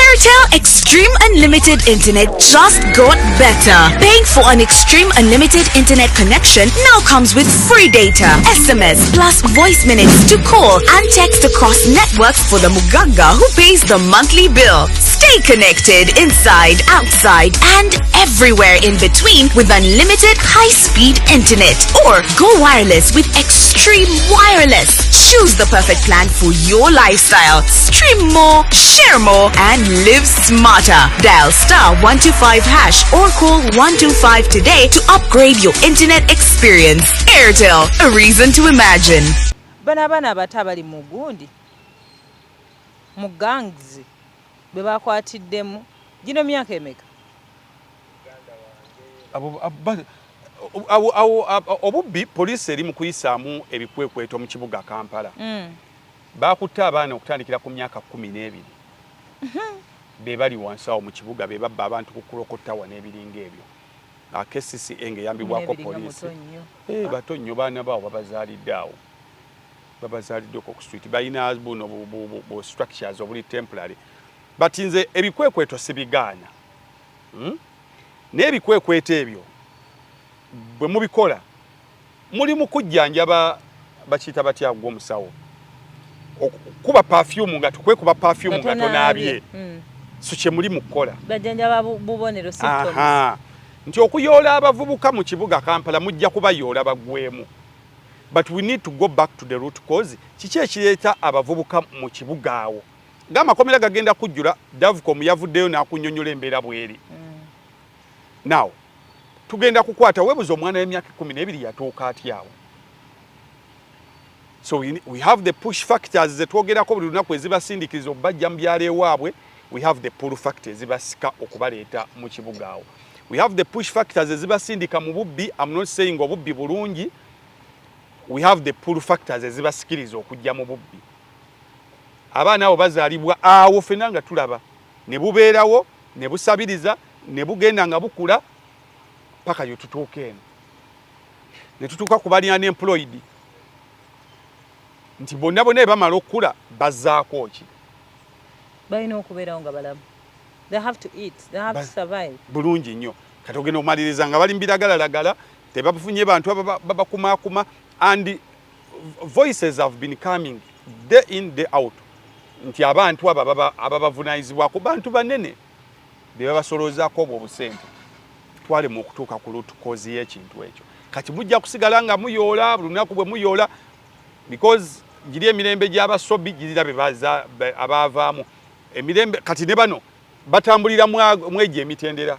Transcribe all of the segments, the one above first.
Airtel Extreme Unlimited Internet just got better. Paying for an Extreme Unlimited Internet connection now comes with free data, SMS, plus voice minutes to call and text across networks for the Muganga who pays the monthly bill. Stay connected inside, outside, and everywhere in between with unlimited high-speed internet. Or go wireless with Extreme Wireless. Choose the perfect plan for your lifestyle. Stream more, share more, and live smarter. Dial *125# or call 125 today to upgrade your internet experience. Airtel, a reason to imagine. Bana batabali mugundi mugangs beba kwatiddemu gino myaka emeka obubbi poliisi eri mu kuyisaamu ebikwekweto mu kibuga Kampala bakutte abaana okutandikira ku myaka 12 be bali wansi awo mu kibuga be babba abantu ku kulokotawa n'ebiringa ebyo akesisi enge yambibwako poliisi bato nnyo baana bawo babazaalidde awo babazaalidde ku street bayina buno bu structures obuli temporary but nze ebikwekweto sibigaana n'ebikwekweto ebyo bwe mubikola muli mu kujjanjaba bakiyita batya gw'omusawo kuba perfume nga tukwekuba perfume nga tonaabye so kye muli mu kukola bajjanjaba bubonero symptoms nti okuyoola abavubuka mu kibuga Kampala mujja kubayoola bagwemu but we need to go back to the root cause kiki ekireeta abavubuka mu kibuga awo ng'amakomera gagenda kujjula Davcom yavuddeyo n'akunnyonnyola embeera bweri now tugenda kukwata webuza omwana w'emyaka 12 yatuuka atya awo so we have the push factors zetwogerako buli lunaku ezibasindikiriza okubajja mu byalo ewaabwe we have the pull factors ezibasika okubaleeta mu kibuga awo we have the push factors ezibasindika mu bubbi I'm not saying obubbi bulungi we have the pull factors ezibasikiriza okujja mu bubbi abaana abo bazaalibwa awo ffenna nga tulaba ne bubeerawo ne busabiriza ne bugenda nga bukula paka yo tutuuka eno ne tutuuka ku bali unemployed nti bonna bamala okukula bazzaako ki balina okubeerawo nga balamu they have to eat they have to survive bulungi nnyo kati ogenda omaliriza nga bali mbiragalalagala tebafunye bantu babakumaakuma and voices have been coming day in day out nti abantu ababavunaanyizibwako bantu banene be babasoloozaako obwo obusente twale mu okutuuka ku root cause y'ekintu ekyo kati mujja kusigala nga muyoola buli lunaku bwe muyoola because giri emirembe gy'abasobi girira abaavaamu emirembe kati ne bano batambulira mwegyo emitendera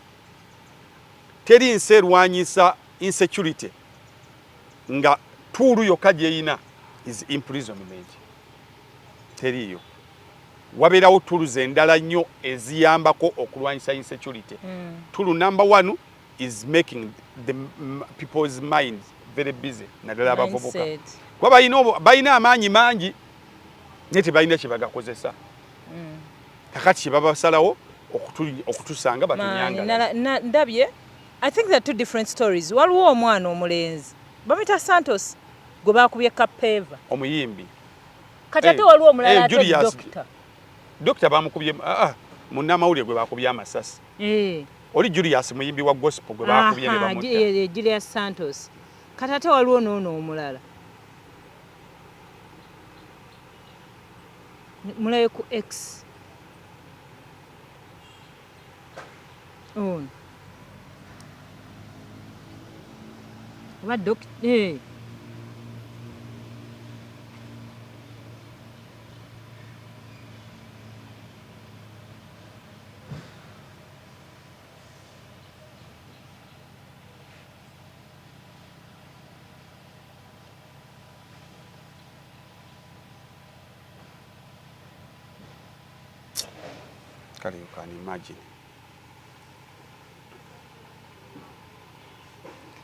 teri nsi erwanyisa insecurity nga tuulu yokka gyeyina is imprisonment teriyo wabeerawo tools endala nnyo eziyambako okulwanyisa insecurity tool number 1 is making the people's minds very busy naddala abavubuka kuba balina amaanyi mangi naye tebalina kye bagakozesa kakati kye babasalawo okutusanga batunyangala ndabye I think they're two different stories waliwo omwana omulenzi bamita Santos gwe bakubye kapeva omuyimbi kati ate waliwo omulala ate dokita bamukubye munnamawulire gwe bakubye amasasi oli Julius muyimbi wa gospel gwe bakubye ne bamutta Julius Santos kati ate waliwo noono omulala mulabe ku X oba dokita kale you can imagine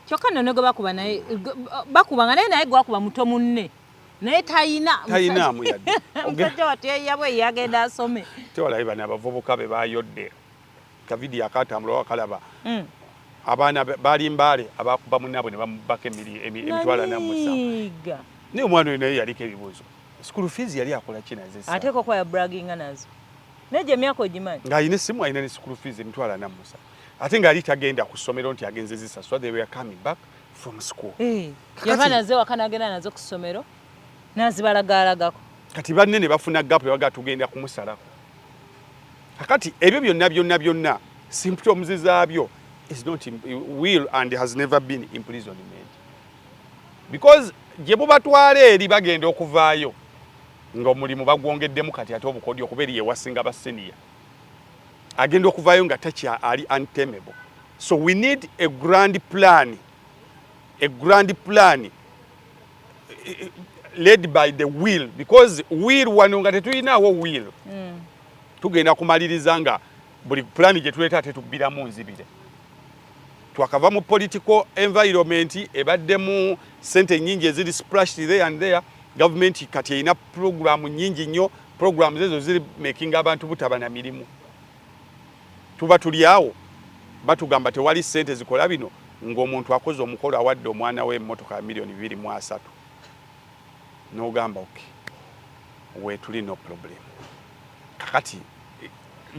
kyokka nno gwe bakuba naye bakubanga naye gwakuba muto munne naye tayinaamu yadde omusajja wateyabwe yagenda asome tewalabe bano abavubuka be bayodde kavidiyo akatambula wakalaba abaana baali mbaale abakuba munnaabwe ne bamubako emitwala namusa naye omwana oyo naye yaliko ebibuuzo school fees yali akola ki naze ateeka okuba ya bragginga nazo neje myako ogimanyi ng'alina essimu alina ne school fees emitwala na musa ate ng'ali tagenda ku ssomero nti agenze zisaswa they were coming back from school yava naze wakana agenda nazo ku ssomero nazibalagaalagako kati banne ne bafuna gapu baga tugenda kumusalako kakati ebyo byonna symptoms zaabyo is not will and has never been imprisonment because gye bubatwala eri bagenda okuvaayo ng'omulimu bagwongeddemu kati ate obukodyo okuba eri yewasinga baseniya agenda okuvaayo nga takya ali untamable. So we need a grand plan led by the will because will wano nga tetuyinaawo will tugenda kumaliriza nga buli plan gye tuleeta tetubbiramu nzibire twakava mu political environment ebaddemu sente nyingi eziri splashed there and there. Government kati erina program nyingi nnyo programs ezo ziri making abantu butaba na mirimu tuba tuli awo batugamba tewali sente zikola bino ng'omuntu akoze omukolo awadde omwana we emmotoka ya $2.3 n'ogamba okay weetuli no problem kakati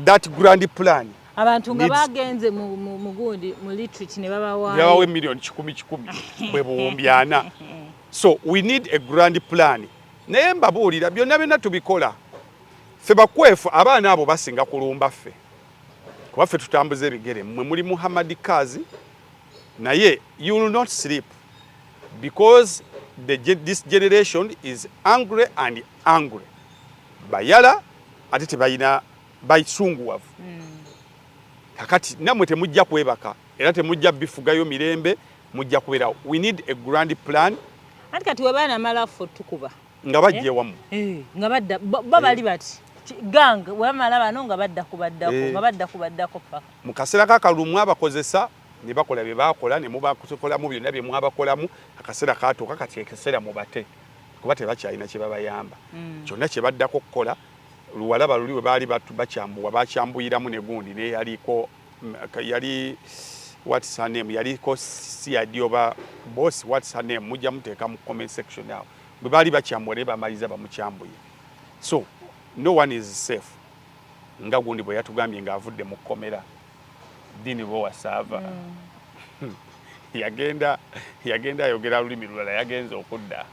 that grand plan abantu nga bagenze mu gundi mu literature ne babawaayo yabawe $1,000 bwe buwumbyana. So we need a grand plan. Naye mbabuulira byonna tubikola ffe bakwefu abaana abo basinga kulumba ffe kuba ffe tutambuza ebigere mmwe muli Muhammad Kazi naye you will not sleep because this generation is angry and angry bayala ate tebayina bayisunguwavu kakati namwe temujja kwebaka era temujja bifugayo mirembe mujja kubeera we need a grand plan ati kati webaana malafu tukuba nga bajje wamu nga badda babali bati gang wamala bano nga badda kubaddako paka mu kaseera kakalumu abakozesa ne bakola bye bakola ne mubakolamu byonna bye mwabakolamu akaseera kaatuuka kati ekiseera mubate kuba tebakyalina kye babayamba kyonna kye baddako kukola luwalaba luli we baali bakyambuyiramu ne gundi ne yali what's her name yaliko CID oba boss what's her name mujja muteeka mu comment section now bwe baali bakyambule bamaliza bamukyambuye. So no one is safe nga gundi bwe yatugambye ng'avudde mu kkomera dini bo wasava yagenda ayogera lulimi lulala yagenza okudda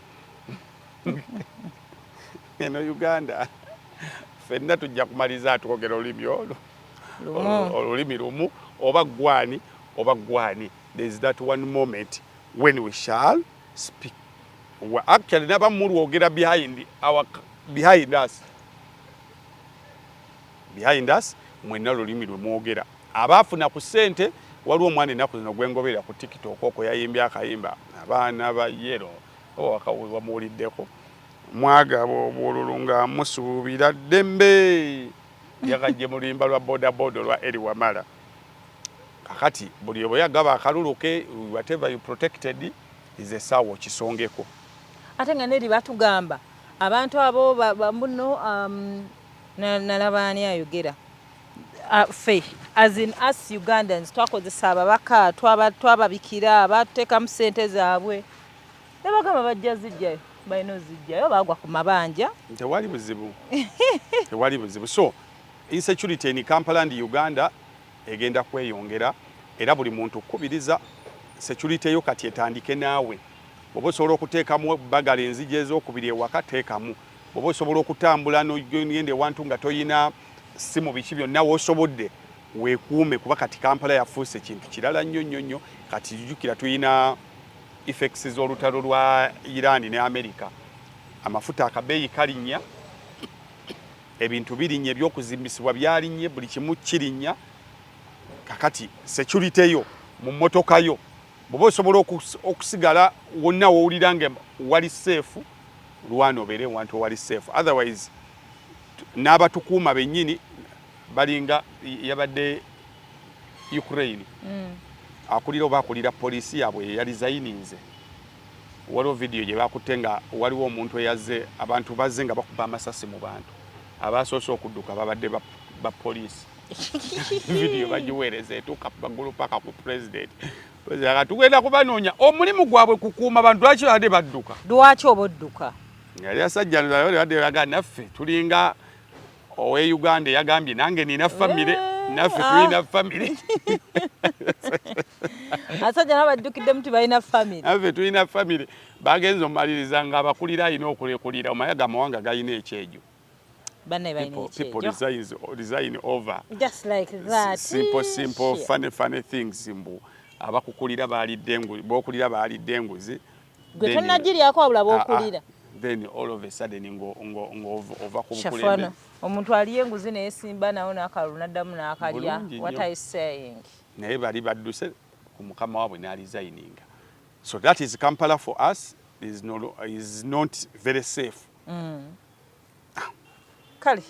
eno Uganda fenna tujja kumaliza atwogera olulimi olulimi lumu oba gwani. There is that one moment when we shall speak. We actually never mulwogera behind us mwenna olulimi lumwogera abaafuna ku ssente waliwo omwana ennaku zino gwengobera ku TikTok okwo yayimbye akayimba abaana ba yero wamuwuliddeko mwagaba obululu nga musuubira ddembe yakajje mu luyimba lwa bodaboda olwa Eri Wamala kakati buli obo yagaba akaluluke whatever you protected is a sawa kisongeko ate nga neri batugamba abantu abo bambuno nalabani ayogera fe as in us Ugandans twakozesa ababaka twababikira bateka mu ssente zaabwe ne bagamba bajja zijjayo bayino zijjayo bagwa ku mabanja tewali buzibu so insecurity in Kampala and Uganda egenda kweyongera era buli muntu kubiriza security yo kati etandike naawe bwoba osobola okuteekamu bagala enzigi ez'okubiri ewaka teekamu bwoba osobola okutambula n'ogende ewantu nga toyina simu biki byonna w'osobodde weekuume kuba kati Kampala yafuuse kintu kirala nnyo kati jjukira tuyina effects z'olutalo lwa Iran ne America amafuta akabeeyi kalinnya ebintu birinnya ebyokuzimbisibwa byalinnye buli kimu kirinnya kakati security yo mu mmotoka yo bwoba osobola okusigala wonna wowulira nga wali safe lwana obeere wantu wali safe otherwise n'abatukuuma bennyini balinga yabadde Ukraine akulira oba akulira poliisi yaabwe yali zayininze waliwo video gye bakutte nga waliwo omuntu eyazze abantu bazze nga bakuba amasasi mu bantu abasoose okudduka babadde ba poliisi video bagiweereza etuuka baggulu paka ku president tugenda kubanoonya omulimu gwabwe kukuuma bantu lwaki badde badduka lwaki oba odduka yali asajja badde baga naffe tulinga owe Uganda yagambye nange nina family naffe tulina family asajja n'abajjukidde muti balina family naffe tulina family bagenza omaliriza nga abakulira alina okulekulira omayaga amawanga galina ekyejo people resign over just like that simple funny things mbu abakukulira bokulira balidde enguzi gwe tonnagiryako wabula bokulira then all of a sudden ngo ova ku bukulembeze omuntu aliye enguzi neyesimba nawo n'akalulu n'addamu n'akalya what are you saying naye bali badduse ku mukama waabwe n'alisigninga so that is Kampala for us is not very safe kale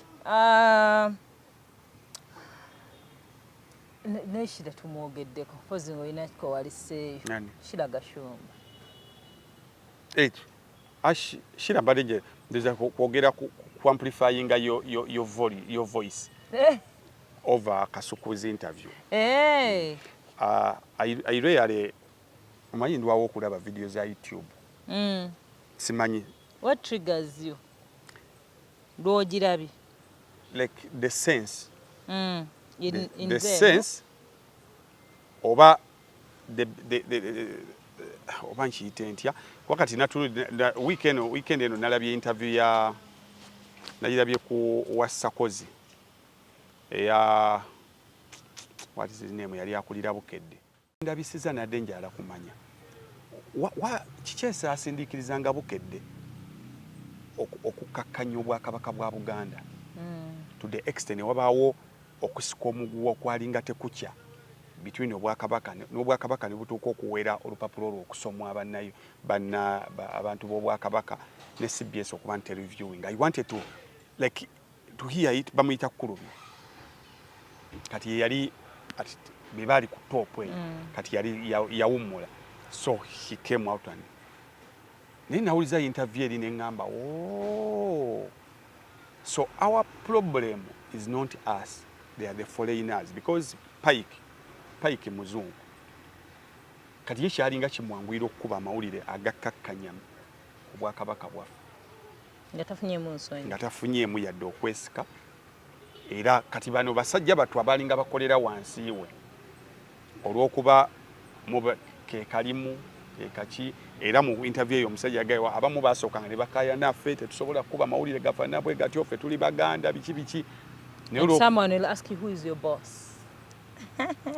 neshira tumwogeddeko pozi ng'olina ko waliseeyo Shira Gashumba Shira mbadde ndeza kwogera ku amplifying your voice over Kasuku's interview. I rarely omanyi ndwawo okulaba videos za YouTube. Simanyi. What triggers you? Lwogirabi. Like the sense. In the sense oba the oba nkiyite ntya wakati weekend eno nalabye interview nagirabye ku Wasakozi eya what is his name yali akulira Bukedde ndabisiza nadde njala kumanya kikyesa asindiikirizanga Bukedde okukakkanya Obwakabaka bwa Buganda to the extent wabaawo okusika omuguwa okwalinga tekukya between Obwakabaka n'Obwakabaka ne butuuka okuwera olupapulo olwo okusomwa abantu b'Obwakabaka ne CBS okuba interviewing. I wanted to hear it bamuyita Kulubi kati yali bebali ku top kati yali yawummula so he came out and naye nawuliza interview eri neŋŋamba so our problem is not us, they are the foreigners because Pike muzungu kati ye kyalinga kimwanguyira okukuba amawulire agakkakkanya Obwakabaka bwaffe nga tafunyeemu yadde okwesika era kati bano basajja battu abalinga bakolera wansi we olw'okuba kekalimu kekaki era mu interview eyo omusajja yagayiwa abamu basookanga ne bakaya naffe tetusobola kukuba amawulire gafaanana bwe gatyo ffe tuli Baganda biki someone will ask you who is your boss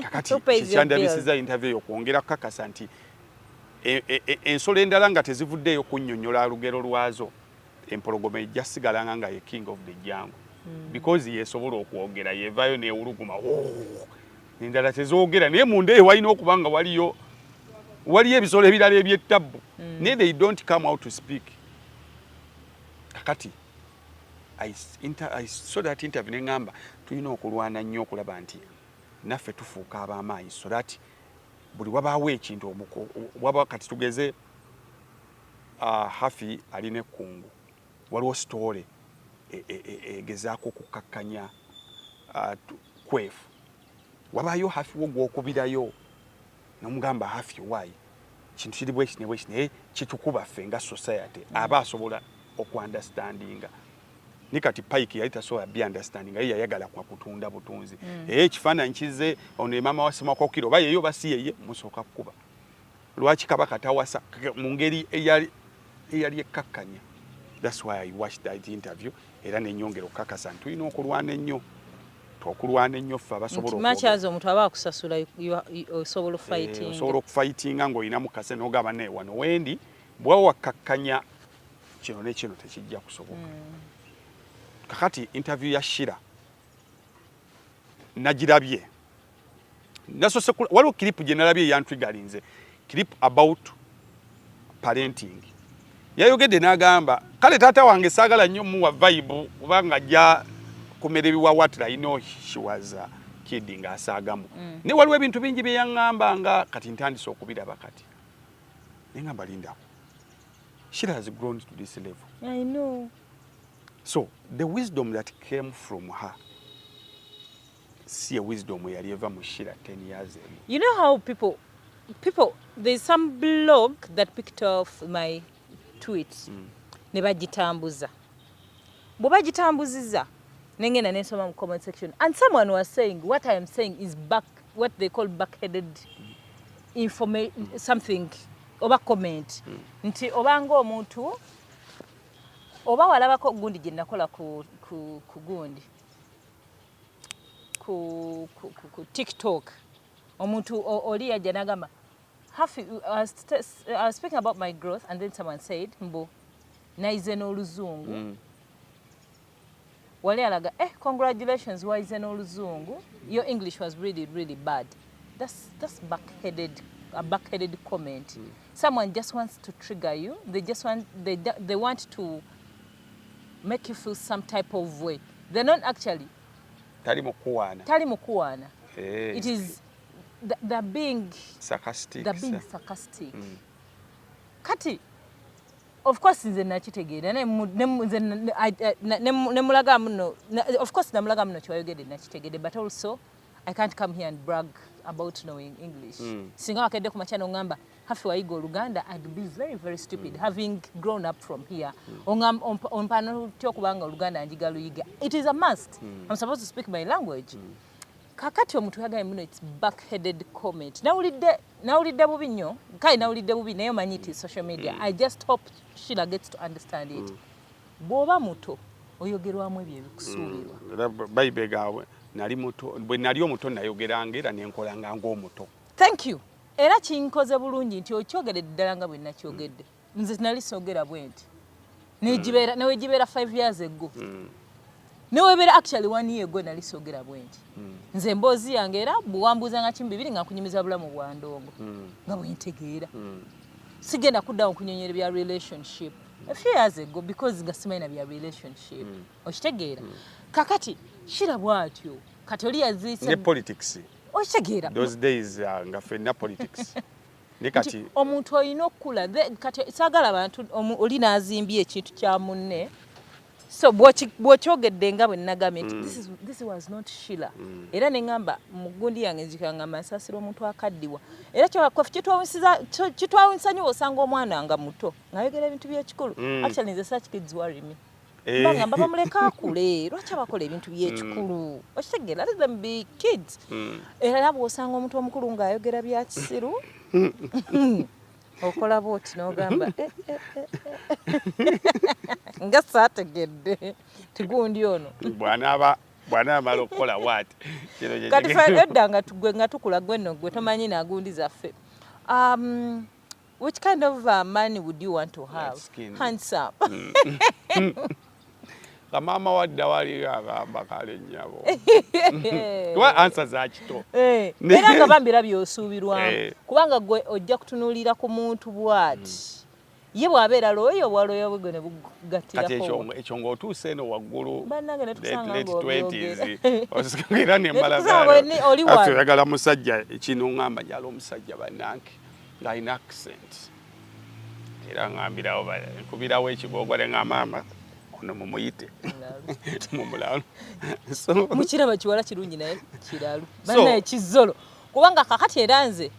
kakati kikyandabisiza interview eyo kwongera kukakasa nti ensolo endala nga tezivuddeeyo kunnyonnyola lugero lwazo empologoma ejja sigalanga nga ye king of the jungle because yesobola okwogera yevayo neewuluguma endala tezoogera naye munda eyo walina okuba nga waliyo ebisolo ebirala ebyettabbu naye they don't come out to speak kakati I saw that interview neŋŋamba tulina okulwana nnyo okulaba nti naffe tufuuka ab'amaanyi so that buli wabaawo ekintu waba kati tugeze Hafi alina ekkungu waliwo story egezaako okukkakkanya Kwefu wabaayo Hafi wo gw'okubirayo n'omugamba Hafi why kintu kiri bweki ne bweki naye kitukuba ffe nga society aba asobola okuandastandinga ni kati Pike yali tasobola be understanding ye yayagala kwa kutunda butunzi ekifaananyi kize ono mama wasema kokiro ba yeyo basi yeye musooka kukuba lwaki Kabaka tawasa mu ngeri eyali ekkakkanya. That's why I watched that interview era nenyongera okukakasa nti tulina okulwana ennyo ffe abasobola machazo omuntu aba akusasula osobola okufightinga ng'olina mukase n'ogamba naye wano wendi bwawe wakkakkanya kino ne kino tekijja kusoboka kakati interview ya Shira nagirabye nasose waliwo clip gye nalabye eyantrigalinze clip about parenting yayogedde n'agamba kale taata wange saagala nnyo muwa vibe kubanga ajja kumera ebiwawatira I know she was kidding asaagamu ne waliwo ebintu bingi bye yaŋŋambanga kati ntandise okubiraba kati neŋŋamba lindako Shira has grown to this level. I know. So the wisdom that came from her, see a wisdom yali eva mu Shira 10 years ago. You know how people, there's some blog that picked off my tweets. Ne bagitambuza. Bwe bagitambuziza nengena nesoma mu comment section and someone was saying what I am saying is what they call backheaded information something oba comment nti obanga omuntu oba walabako gundi gye nakola ku gundi ku TikTok omuntu oli yajja nagamba I was speaking about my growth and then someone said mbo naize n'oluzungu wali alaga congratulations waize n'oluzungu your English was really bad. That's a backheaded comment. Someone just wants to trigger you. They want to make you feel some type of way. They're not actually tali mukuwana. It is they're being sarcastic. Kati of course nze nakitegeera nemulaga muno of course namulaga muno kyayogedde nakitegeedde but also I can't come here and brag about knowing English. Singa wakedde ku machano ngamba hafi wayiga Oluganda I'd be very stupid having grown up from here. Ompano tyo kubanga Oluganda njiga luyiga. It is a must. I'm supposed to speak my language. Kakati omuntu yagaye muno it's backheaded comment. Nawulidde bubi nnyo. Kai nawulidde bubi naye manyi it is social media. I just hope Sheila gets to understand it. Bwoba muto oyogerwamu ebyo ebikusuubirwa. Bayibe gaawe nali muto bwe nali omuto nayogeranga era nenkolanga ng'omuto. Thank you. Era kinkoze bulungi nti okyogedde ddala nga bwe nakyogedde. Nze nali soogera bwenti. Newegibeera 5 years ago. Newebeera actually 1 year ago nali soogera bwenti. Nze mboozi yange era buwambuuza nga kimu bibiri nga nkunyumiza bulamu bwa ndongo. Nga bwentegeera. Sigenda kuddawo kunyonyera bya relationship. A few years ago because nga simanyi bya relationship. Okitegeera. Kakati Sheila bwatyo. Kati oli yaziise ne politics. Okitegeera. Those days nga fenna politics. Ne kati omuntu olina okukula kati saagala abantu oli n'azimbye ekintu kya munne. So bw'okyogedde nga bwe nagambye nti this was not Sheila. Era ne ngamba mu gundi yange nzikangamba nsasira omuntu akaddiwa. Era kitwawunyisa nnyo osanga omwana nga muto ng'ayogera ebintu by'ekikulu. Actually nze such kids worry me. Bangamba bamuleka akule lwaki abakola ebintu by'ekikulu. Okitegeera let them be kids. Era bw'osanga omuntu omukulu ng'ayogera bya kisiru okola bwoti n'ogamba nga saategedde tigundi ono bwana amala okukola what kati edda nga tukula gwenno gwe tomanyi nagundi zaffe. Which kind of money would you want to have? Handsome. Kamama wadda wali agamba kale nnyabo. Wa answer za kito. Era nga bambira by'osuubirwamu. Kubanga gwe ojja kutunuulira ku muntu bw'ati. Ye bw'abeera loyo bwaloyo bwe ne bugattirako. Kati ekyo ng'otuuse eno waggulu. Bannange ne tusanga ng'obyogera. Osikira n'embalagala. Oli wano. Atuyagala musajja kino ngamba njala omusajja bannange ng'alina accent. Era ngambirawo nkubirawo ekigogwa ne ng'amama. Ono mumuyite mumulalu mukiraba kiwala kirungi naye kiralu bannaye kizolo kubanga kakati era nze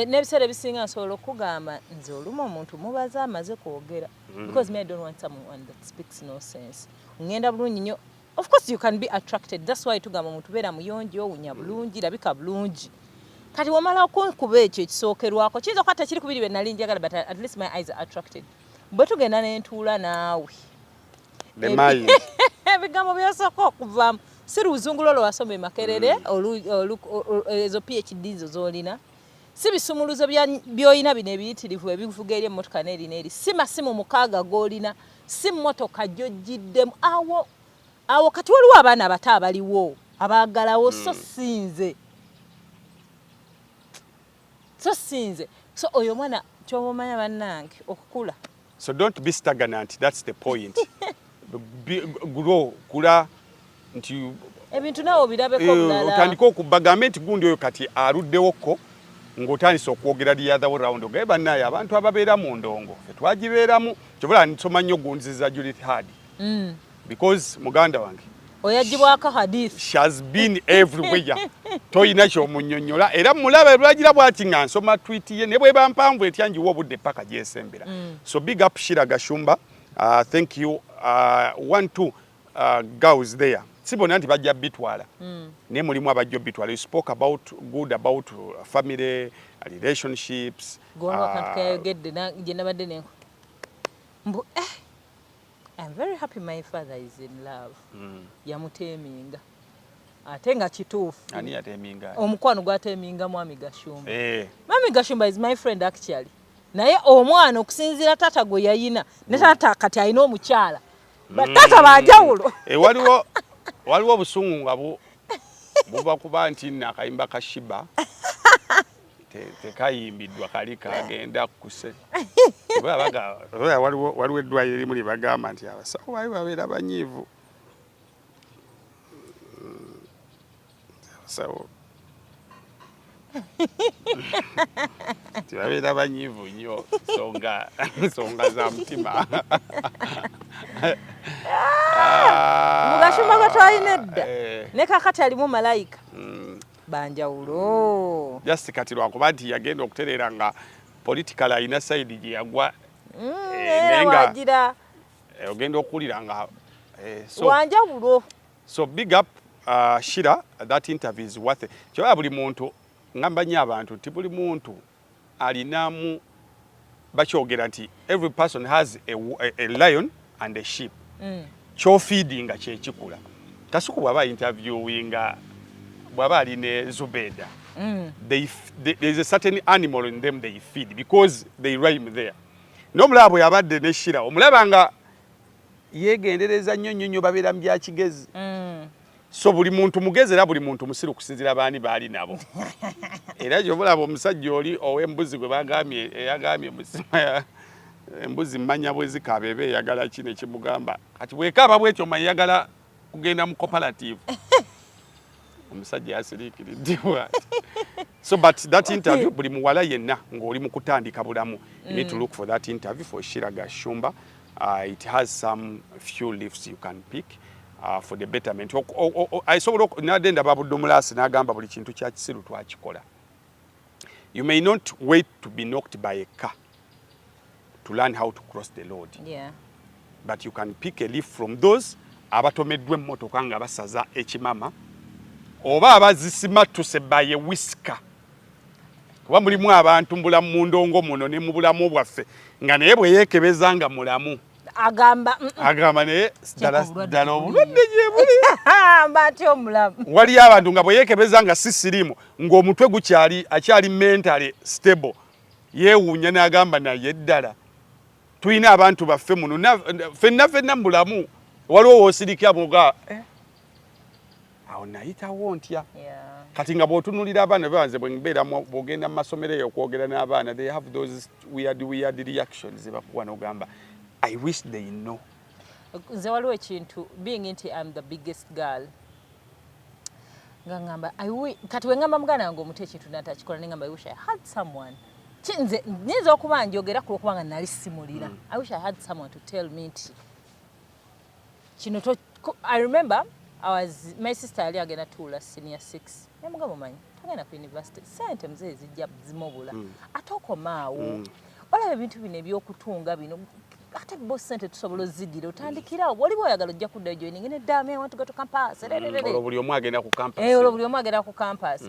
n'ebiseera ebisinga nsobola okugamba nze olumu omuntu mubaza amaze kwogera because me I don't want someone that speaks no sense. Ngenda bulungi nnyo. Of course you can be attracted. That's why tugamba omuntu beera muyonjo owunya bulungi labika bulungi. Kati wamala okunkuba ekyo ekisookerwako kiyinza okuba tekiri kubiri bye nali njagala but at least my eyes are attracted. Bwe tugenda n'entuula naawe the mind ebigambo byosooka okuvaamu si luzungu lolo wasoma Makerere ezo PhD zo z'olina si bisumuluzo by'olina bino ebiyitirivu ebivuga eri emmotoka n'eri n'eri si masimu mukaaga g'olina si mmotoka gy'ogiddemu awo kati waliwo abaana abato abaliwo abaagalawo so sinze so oyo mwana ky'omumanya bannange okukula. So don't be stagnant, that's the point. Grow kula nti ebintu nawo birabeko bulala otandika okubagambe nti gundi oyo kati aluddewoko ng'otandisa okwogera the other way round ogaye bannaye abantu ababeera mu ndongo twagibeeramu kyobula nsoma nnyo gunziza Judith Hard because muganda wange oyagibwako hadith she has been everywhere toyina kyomunnyonnyola era mulabe lwagira bwati nga nsoma tweet ye ne bweba mpanvu etya njiwa obudde paka gyesembera. So big up Sheila Gashumba. Thank you. 1 2 girls there sibona nti bajja bitwala ne mulimu abajja bitwala. You spoke about good about family relationships I'm very happy my father is in love. Yamuteminga ate nga kituufu. Ani yateminga? Omukwano gwateminga Mwami Gashumba. Mwami Gashumba is my friend actually. Naye omwana okusinziira tata gwe yayina ne tata kati ayina omukyala. Batata banjawulo. Waliwo obusungu nga buba kuba nti nakayimba kashiba tekayimbiddwa kali kagenda kuse. Waliwo eddwaliro erimu lye bagamba nti abasawo baali babeera banyiivu. Abasawo tibabeera banyiivu nnyo nsonga za mutima. Mugashumba gatwalina edda ne kakati alimu malayika banjawulo. Just kati lwakuba nti yagenda okutereera nga political ayina side gye yagwa wagira ogenda okuwulira nga wanjawulo. So big up Shira, that interview is worth it. Kyaba buli muntu ngamba nnyo abantu nti buli muntu alinamu bakyogera nti every person has a lion and a sheep. Kyofeedinga kyekikula. Kasuku bwaba interviewinga bwaba ali ne Zubeda. There's a certain animal in them they feed because they rhyme there. N'omulabo yabadde ne Shira omulaba nga yegendereza nnyo babeera mu byakigezi. So buli muntu mugezi era buli muntu musiru kusinzira baani baali nabo. Era gy'omulaba omusajja oli ow'embuzi gwe bagambye eyagambye musima embuzi mmanya bwe zikaaba eba eyagala ki ne kimugamba kati bwekaaba bwekyo mayagala kugenda mu cooperative. Omusajja yasiriikiridde bw'ati. So but that interview buli muwala yenna ng'oli mu kutandika bulamu you need to look for that interview for Shira Gashumba. It has some few lifts you can pick for the betterment. Asobola n'adenda babudde omulasi n'agamba buli kintu kya kisiru twakikola. You may not wait to be knocked by a car to learn how to cross the road. Yeah. But you can pick a leaf from those abatomeddwa emmotoka nga basaza ekimama oba abazisimatuse by a whisker. Kuba mulimu abantu mbulamu mu ndongo muno ne mu bulamu bwaffe nga naye bwe yeekebeza nga mulamu agamba naye ddala obulwadde gye buli mbati omulamu. Waliyo abantu nga bwe yeekebeza nga si sirimu ng'omutwe akyali mentally stable yeewuunya n'agamba naye ddala tulina abantu baffe muno ffenna mulamu waliwo woosirika boga awo nayitawo ntya. Kati nga bw'otunulira abaana bebanze bwe mbeera bw'ogenda mu masomero eyo okwogera n'abaana they have those weird reactions ze bakuwa n'ogamba I wish they know. Nze waliwo ekintu being nti I'm the biggest girl nga ngamba kati we ngamba muganda wange omuto ekintu natakikola ne ngamba I wish I had someone. Nze nyinza okuba njogera ku lwokubanga nali simulira. I wish I had someone to tell me nti kino I remember my sister yali agenda tuula senior 6 nemugamba manyi tagenda ku university sente mzee zijja zimobula ate okomaawo olaba ebintu bino ebyokutunga bino ate bo sente tusobola oziddira otandikirawo waliwo oyagala ojja kudda joining ne dame want to go to campus olwo buli omu agenda ku campus olwo buli omu agenda ku campus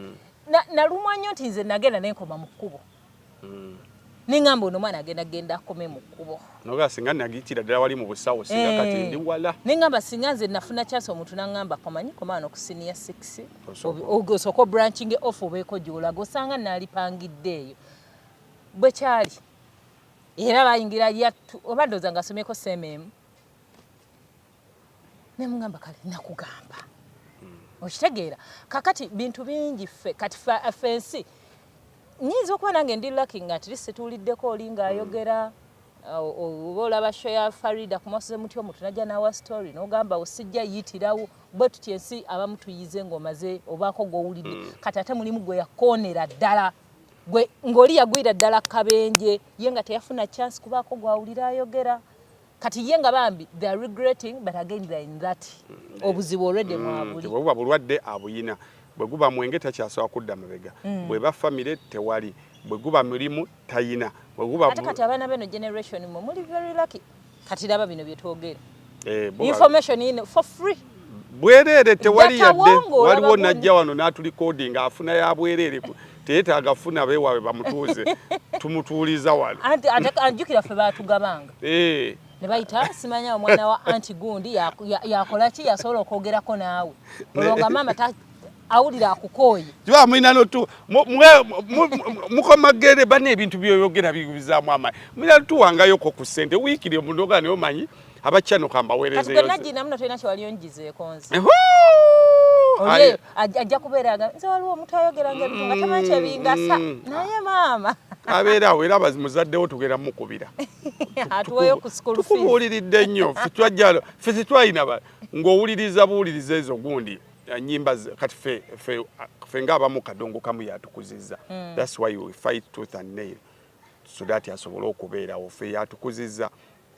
nalumwa nnyo nti nze nagenda nenkoma mu kkubo ningamba ono mwana agenda akome mu kkubo noga singa nagitira ddala wali mu busawo singa kati ndi wala ningamba singa nze nafuna chance omuntu nangamba komanyi komano ku senior 6 ogosoko branching off obeko gyolaga osanga nalipangidde eyo bwe kyali era bayingira yattu oba ndoza nga asomyeko semem nemugamba kale nakugamba okitegeera kakati bintu bingi ffe kati fensi nyinza okuba nange ndi lucky nga at least tuliddeko oli ng'ayogera oba olaba show ya Farida ku Moses Muti omuntu najja nawa story n'ogamba osijja yitirawo bwe tuti ensi abamu tuyize ng'omaze obaako gw'owulidde kati ate mulimu gwe yakoonera ddala gwe ng'oli yagwira ddala kabenje ye nga teyafuna chance kubaako gw'awulira ayogera kati ye nga bambi they are regretting but again they are in that obuzibu already mwabuli bwe buba bulwadde abuyina bwe guba mwenge takyasobola kudda mabega bwe ba family tewali bwe guba mulimu tayina bwe guba ate kati abaana beno generation mwe muli very lucky kati laba bino bye twogera information in for free bwerere tewali yadde Jatawongo, waliwo olaba najja wano n'atulikodinga afuna ya bwerere teetaaga afuna beewaabwe bamutuuze tumutuuliza wano anti ajjukira ffe baatugabanga ne bayita simanya omwana wa anti gundi yakola ki yasobola okwogerako naawe olwo nga maama awulira akukooye kiba mulina notu mukomagere bane ebintu byoyogera bibizaamu amaanyi mulina tuwangayoko ku ssente wiikiri omunoga naye omanyi abakyano kambaweerezeyo kati gwenagina muno tolina kyewali ongizeeko nze ajja kubeera nze waliwo omuntu ayogeranga ebintu nga tamanyi kyebingasa naye maama abeerawo era muzaddewo tugera mukubira atuweyo ku school fees tukubuuliridde nnyo ffe tetwalina ng'owuliriza buwuliriza ezo gundi nyimba kati ffe ng'abamu kadongo kamu yatukuzizza that's why we fight tooth and nail so that asobole okubeerawo ffe yatukuzizza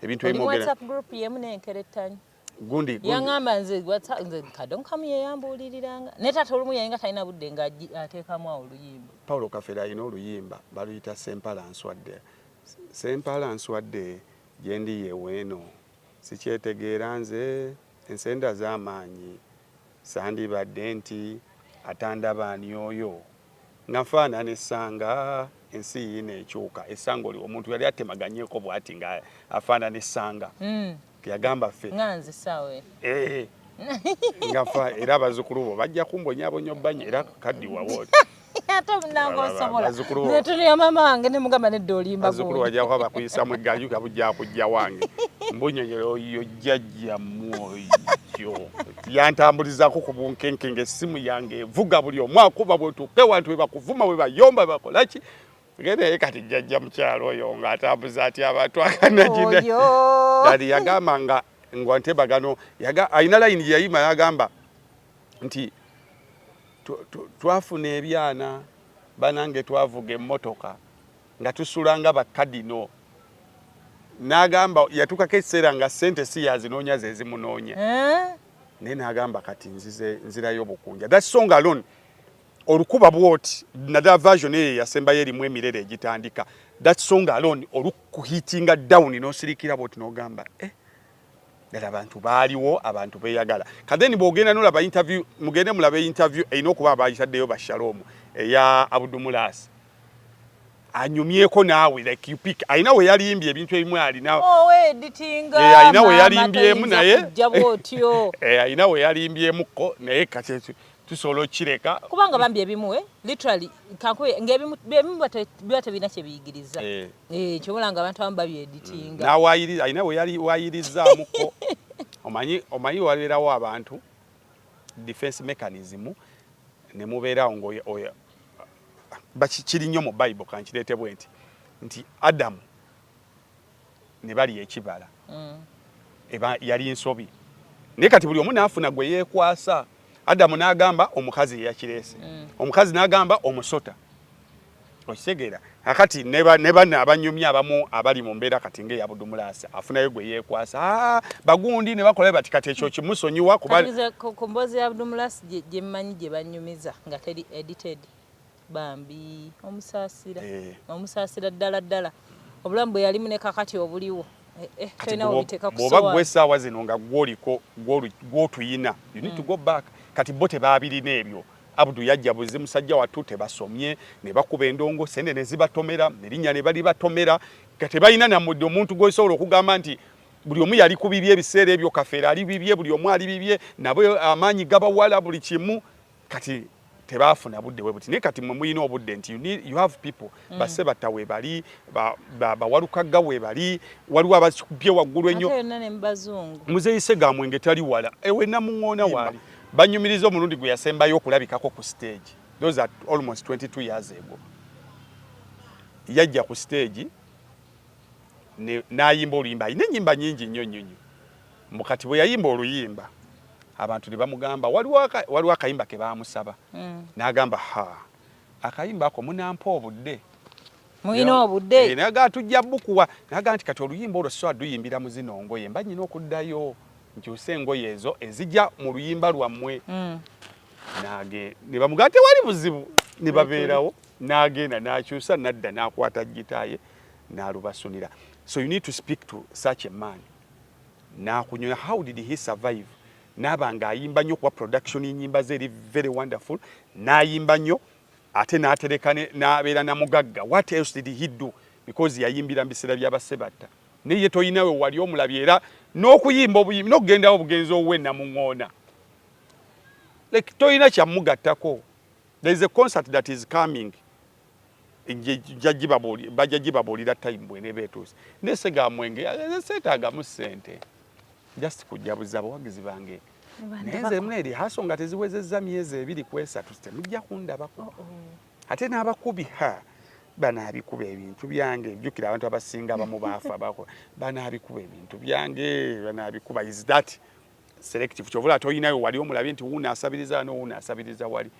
ebintu WhatsApp group yemu nenkerettanyi gundi yaŋŋamba nze kadongo kamu yeyambuuliriranga ne taata olumu yalinga talina budde ng'ateekamu awo oluyimba Paulo Kafere alina oluyimba baluyita Sempalanswadde Sempalanswadde gye ndi yeweeno sikyetegeera nze ensenda z'amaanyi sandibadde nti atandabaani oyo nga nfaanana essanga ensi yiina ekyuka essanga oli omuntu yali atemaganyeko bw'ati nga afaanana essanga yagamba ffe nga nze saawe nga fa era abazzukulu bo bajja kumbonyaabonya obbanya era kaddiwawo ate munange osobola netunuya mama wange ne mugamba nedda olimba bazzukulu bajja kuba bakuyisamu eggaali kabujja kujja wange mbunyonyera oyo jjajjamu oyo yantambulizako ku bunkenke ng'essimu yange evuga buli omu akuba bwetuuke wantu bwe bakuvuma bwe bayomba bwe bakolaki naye kati jjajja mukyalo oyo ng'atambuza ati abantu akanagine dali yagamba nga ntebagano alina layini gye yayima yagamba nti twafuna ebyana banange twavuga emmotoka nga tusulanga bakadino n'agamba yatukako ekiseera nga ssente si yazinoonya ze zimunoonya naye n'agamba kati nzirayo bukunja that song alone olukuba bwoti naddala version eyo yasembayo erimu emirere egitandika that song alone olukuhitinga down n'osirikira bwoti n'ogamba ddala abantu baaliwo abantu beeyagala kadeni bw'ogenda nolaba interview mugende mulabe interview erina okuba abayitaddeyo bashalomu eya Abdumulas anyumyeko naawe like you pick ayina we yalimbye ebintu ebimu alina ayina we yalimbyemu naye ayina we yalimbyemukko naye kati tusobola okireka kubanga bambi ebimu literally kankuye ng'ebimu biba tebirina kye biyigiriza kyobulanga abantu abamu babyeditinga n'awayiriza ayina we yali wayirizzaamukko omanyi wabeerawo abantu defense mechanism ne mubeerawo ng'oyo kiri nnyo mu Bible kankireete bwe nti Adamu ne bali ekibala yali nsobi naye kati buli omu n'afuna gwe yeekwasa Adamu n'agamba omukazi yakireese omukazi n'agamba omusota okitegeera akati ne bana abanyumya abamu abali mu mbeera kati ng'eya Abdumulas afunayo gwe yeekwasa bagundi ne bakola bati kati ekyo kimusonyiwa kuba ku mboozi ya Abdumulas gye mmanyi gye banyumiza nga teri edited bambi omusaasira ddala obulamu bwe yalimu ne kakati obuliwo tolina obiteeka ku bw'oba gwe essaawa zino nga gwoliko gw'otuyina you need to go back kati bo tebaabirina ebyo Abdu yajja buzi musajja wattu tebasomye ne bakuba endongo sende ne zibatomera erinnya ne bali batomera kati balina namudde omuntu gw'osobola okugamba nti buli omu yali ku bibye ebiseera ebyo Kafeera ali bibye buli omu ali bibye nabo amaanyi gabawala buli kimu kati tebaafuna budde bwe buti naye kati mwe muyina obudde nti you have people basse batta we bali bawalukagga we bali waliwo abakubye waggulu ennyo muzeeyise ga mwenge tali wala ewe namuŋŋoona waali banyumiriza omulundi gwe yasembayo okulabikako ku stage those are almost 22 years ago yajja ku stage n'ayimba oluyimba alina ennyimba nyingi nnyo mukati bwe yayimba oluyimba abantu ne bamugamba waliwo akayimba ke baamusaba n'agamba akayimba ako munampa obudde muyina obudde naga tujja bukuwa naga nti kati oluyimba olwo so aduyimbira mu zino ngoye mba nyina okuddayo nkyuse engoye ezo ezijja mu luyimba lwammwe ne bamugamba tewali buzibu ne babeerawo n'agenda n'akyusa nadda n'akwata gitaaye n'alubasunira so you need to speak to such a man n'akunyoya how did he survive n'abanga ayimba nnyo kuba production y'ennyimba ze eri very wonderful, n'ayimba nnyo ate n'atereka n'abeera na mugagga. What else did he do? Because yayimbira mu biseera by'abasebatta. Naye toyinawe wali omulabye era n'okuyimba obuyimbi n'okugendawo obugenzi ow'enna mu ŋŋoona. Like toyina kyamugattako. There is a concert that is coming. Bajja gibabuulira time bw'eneeba etuuse. Nesega Mwenge seetaagamu ssente. Just kujabuza abawagizi bange. Neze mneri haso nga teziwezezza myezi 2 ku 3 temujja kundabako. Ate n'abakubi banaabikuba ebintu byange. Jjukira abantu abasinga abamu baafa bako banaabikuba ebintu byange banaabikuba. Is that selective? Kyovula toyinayo wali omulabye nti wuuna asabiriza n'owuuna asabiriza wali.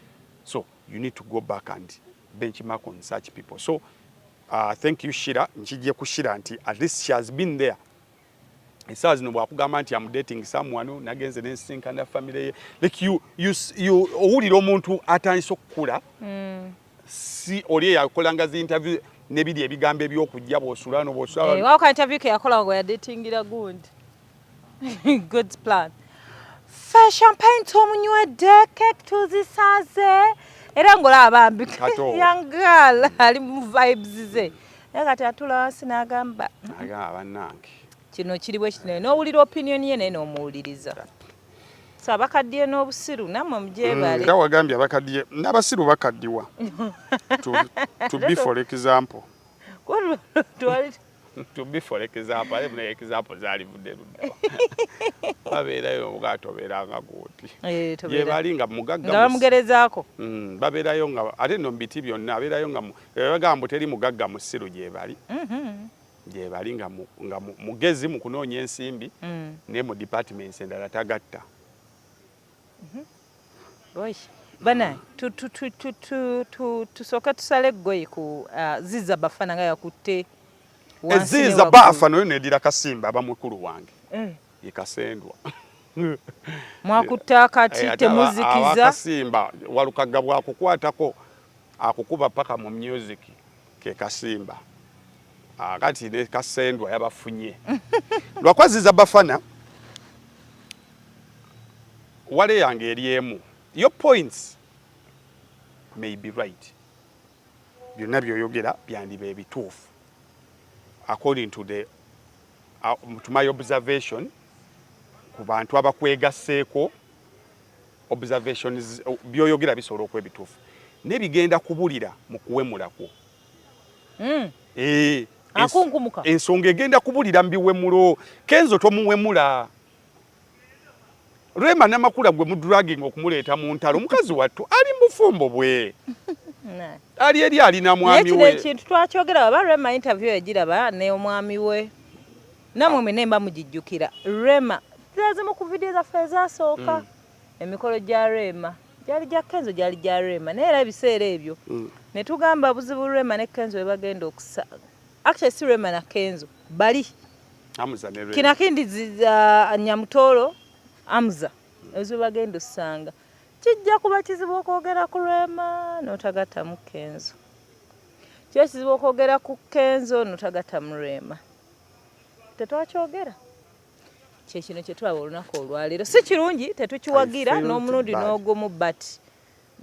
So you need to go back and benchmark on such people. So thank you Shira. Njijje ku Shira nti at least she has been there. Esaazi no bwakugamba nti I'm dating someone nagenze nensinkana family ye. Like you owulira omuntu atandise okukula. Si oli yakolanga zi interview nebidi ebigambo ebyokujja bw'osula no bw'osula. Waka interview ke yakola ngo ya datingira gundi. Good plan. Fa champagne tomunywedde cake tuzisaze era ngolaba mbika young girl ali mu vibes ze. Yakati atula wansi n'agamba bannange kino kiri bwe kitene n'owulira opinion ye naye n'omuwuliriza. So abakaddiye n'obusiru nammwe mujeebale. Nga wagambye abakaddiye n'abasiru bakaddiwa. To be for example. To be for example, ale mune example zaali vudde ludda. Babeerayo bwatobeeranga guti. Ye balinga mugagga. Nga bamugerezaako. Babeerayo nga ate no mbiti byonna abeerayo nga bagamba teri mugagga musiru gye bali. Gye bali nga mugezi mu kunoonya ensimbi ne mu departments endala tagatta. Bana tusooka tusale eggoyi ku Ziza Bafana nga yakutte Ziza Bafana nedira Kasimba abamukulu wange ye Kasendwa mwakutte akati temuzikiza Kasimba walukaga bwakukwatako akukuba paka mu music ke Kasimba akati ne Kasendwa yabafunye lwakwa Ziza Bafana wale yange eriemu. Your points may be right. Byonna byoyogera byandiba ebituufu. According to my observation, ku bantu abakwegasseeko observations byoyogera bisobola okuba ebituufu. Nebigenda kubulira mu kuwemulako. Akunkumuka. Ensonga egenda kubulira mu biwemulo. Kenzo tomuwemula. Rema namakula gwe mudragging okumuleeta mu ntalo mukazi wattu ali mufumbo bwe. Ali eri alina mwami we. Ekyo ekintu twakyogera aba Rema interview yagiraba ne omwami we. Namwe mwenemba mugijjukira. Rema tulazimu ku video zaffe ezasooka. Emikolo gya Rema gyali gya Kenzo gyali gya Rema naye era ebiseera ebyo ne tugamba buzibu Rema ne Kenzo we bagenda okusa. Actually si Rema na Kenzo bali. Amuza ne Rema. Kinakindi Nyamutolo Amza ezo bagenda osanga kijja kuba kizibu okwogera ku Rema n'otagatta mu Kenzo. Kyo kizibu okwogera ku Kenzo n'otagatta mu Rema. Tetwakyogera. Kye kino kye tulaba olunaku olwaleero. Si kirungi tetukiwagira n'omulundi n'ogumu but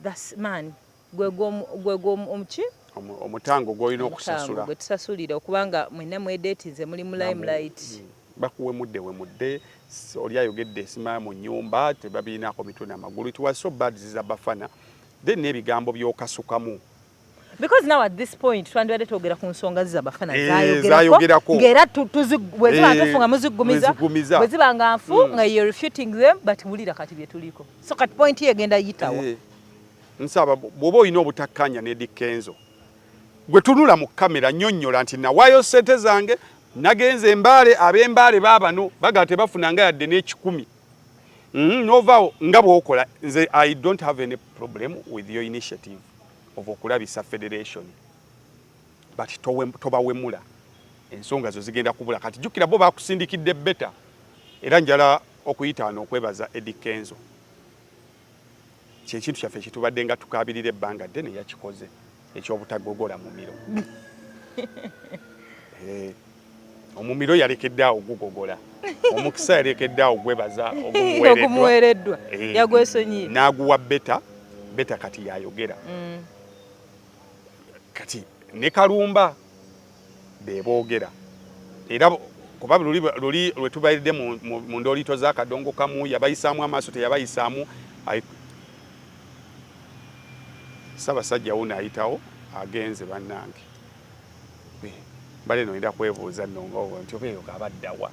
that's man omuki omutango gw'olina okusasula. Gwe tusasulira okubanga mwenna mwedeetinze muli mu limelight. Bakuwemudde oli ayogedde esima mu nnyumba tebabiinaako mitwe n'amagulu. It was so bad Ziza Bafana. Then n'ebigambo by'okasukamu. Because now at this point twandibadde twogera ku nsonga Ziza Bafana zayogerako ng'era bweziba tufunga muzigumiza bweziba nga nfu nga you're refuting them but wulira kati bye tuliko. So kati point ye egenda yitawa. Nsaba bw'oba olina obutakkanya ne Eddy Kenzo gwe tunula mu kamera nnyonnyola nti nawaayo ssente zange nagenze embaale ab'embaale baabano baga tebafuna nga yadde n'ekikumi. Novaawo nga bw'okola nze I don't have any problem with your initiative of okulabisa federation but tobawemula ensonga zo zigenda kubula. Kati jjukira bo baakusindikidde beta era njala okuyitaano okwebaza Eddy Kenzo. Kyekintu kyaffe kitubadde nga tukaabirira ebbanga ddene yakikoze eky'obutagogola mu miro. omumiro yalekedde awo gugogola omukisa yalekedde awo gwebaza ogumuweereddwa yagwesonyiye n'aguwa beta kati yayogera kati ne Kalumba beboogera era kuba luli lwe tubayiridde mu ndoolito z'akadongo kamu yabayisaamu amaaso teyabayisaamu Ssaabasajja wuno ayitawo agenze bannange bale noyinda kwebuuza nno nti oba eyo abaddawa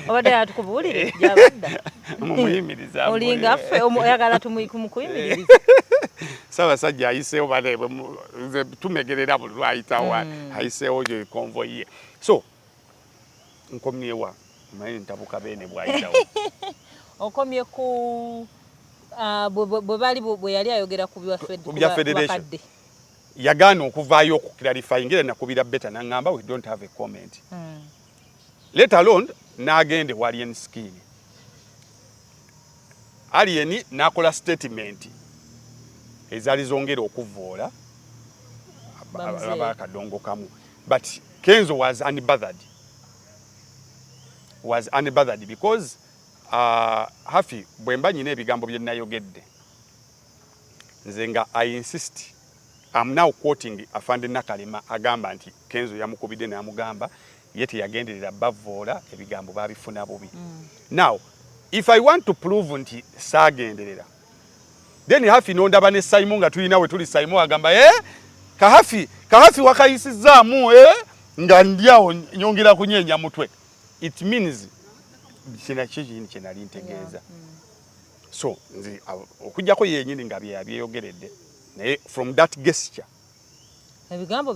obadde yatukubuulire gyabadda mumuyimiriza olinga ffe oyagala tumukuyimiriza Ssaabasajja ayiseewo bale tumegerera buli lwayitawo ayiseewo oyo konvoyi ye so nkomyewa manyi ntabuka beene bwayitawo okomye ku bwe yali ayogera ku bya federation yagaana okuvaayo okuclarifying era nakubira beta nangamba we don't have a comment let alone n'agende wa Alien Skin Alien n'akola statement ezaali zongera okuvoola abakadongo kamu but Kenzo was unbothered because Hafi bwemba nyina ebigambo bye nayogedde nze nga I insist I'm now quoting Afande Nakalema agamba nti Kenzo yamukubidde n'amugamba ye teyagenderera bavoola ebigambo babifuna bubi now if I want to prove nti saagenderera then Hafi nondaba ne Simon nga tulina we tuli Simon agamba kahafi wakayisizaamu nga ndyawo nyongera kunyeenya mutwe it means kina kiki kinali ntegeeza so nzi okujjako yenyini nga byeyogeredde naye from that gesture ebigambo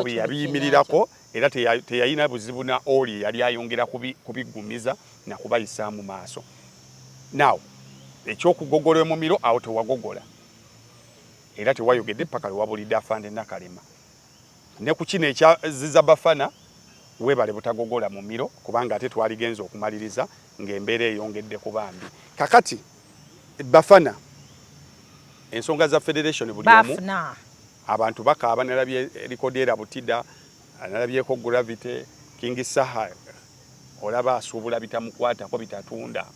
byabiyimirirako era teyayina buzibu na oli yali ayongera kubigumiza na kubayisaamu maaso now ekyokugogola omumiro awo tewagogola era tewayogedde paka lwewabulidde Afande Nakalema ne ku kino ekyaziza Bafana webale butagogola mu miro kubanga ate twaligenza okumaliriza ng'embeera eyongedde ku bambi kakati Bafana ensonga za federation buli omu abantu bakaaba nalabye Likodera Butida nalabyeko Gravity King Saha olaba asuubula bitamukwatako bitatunda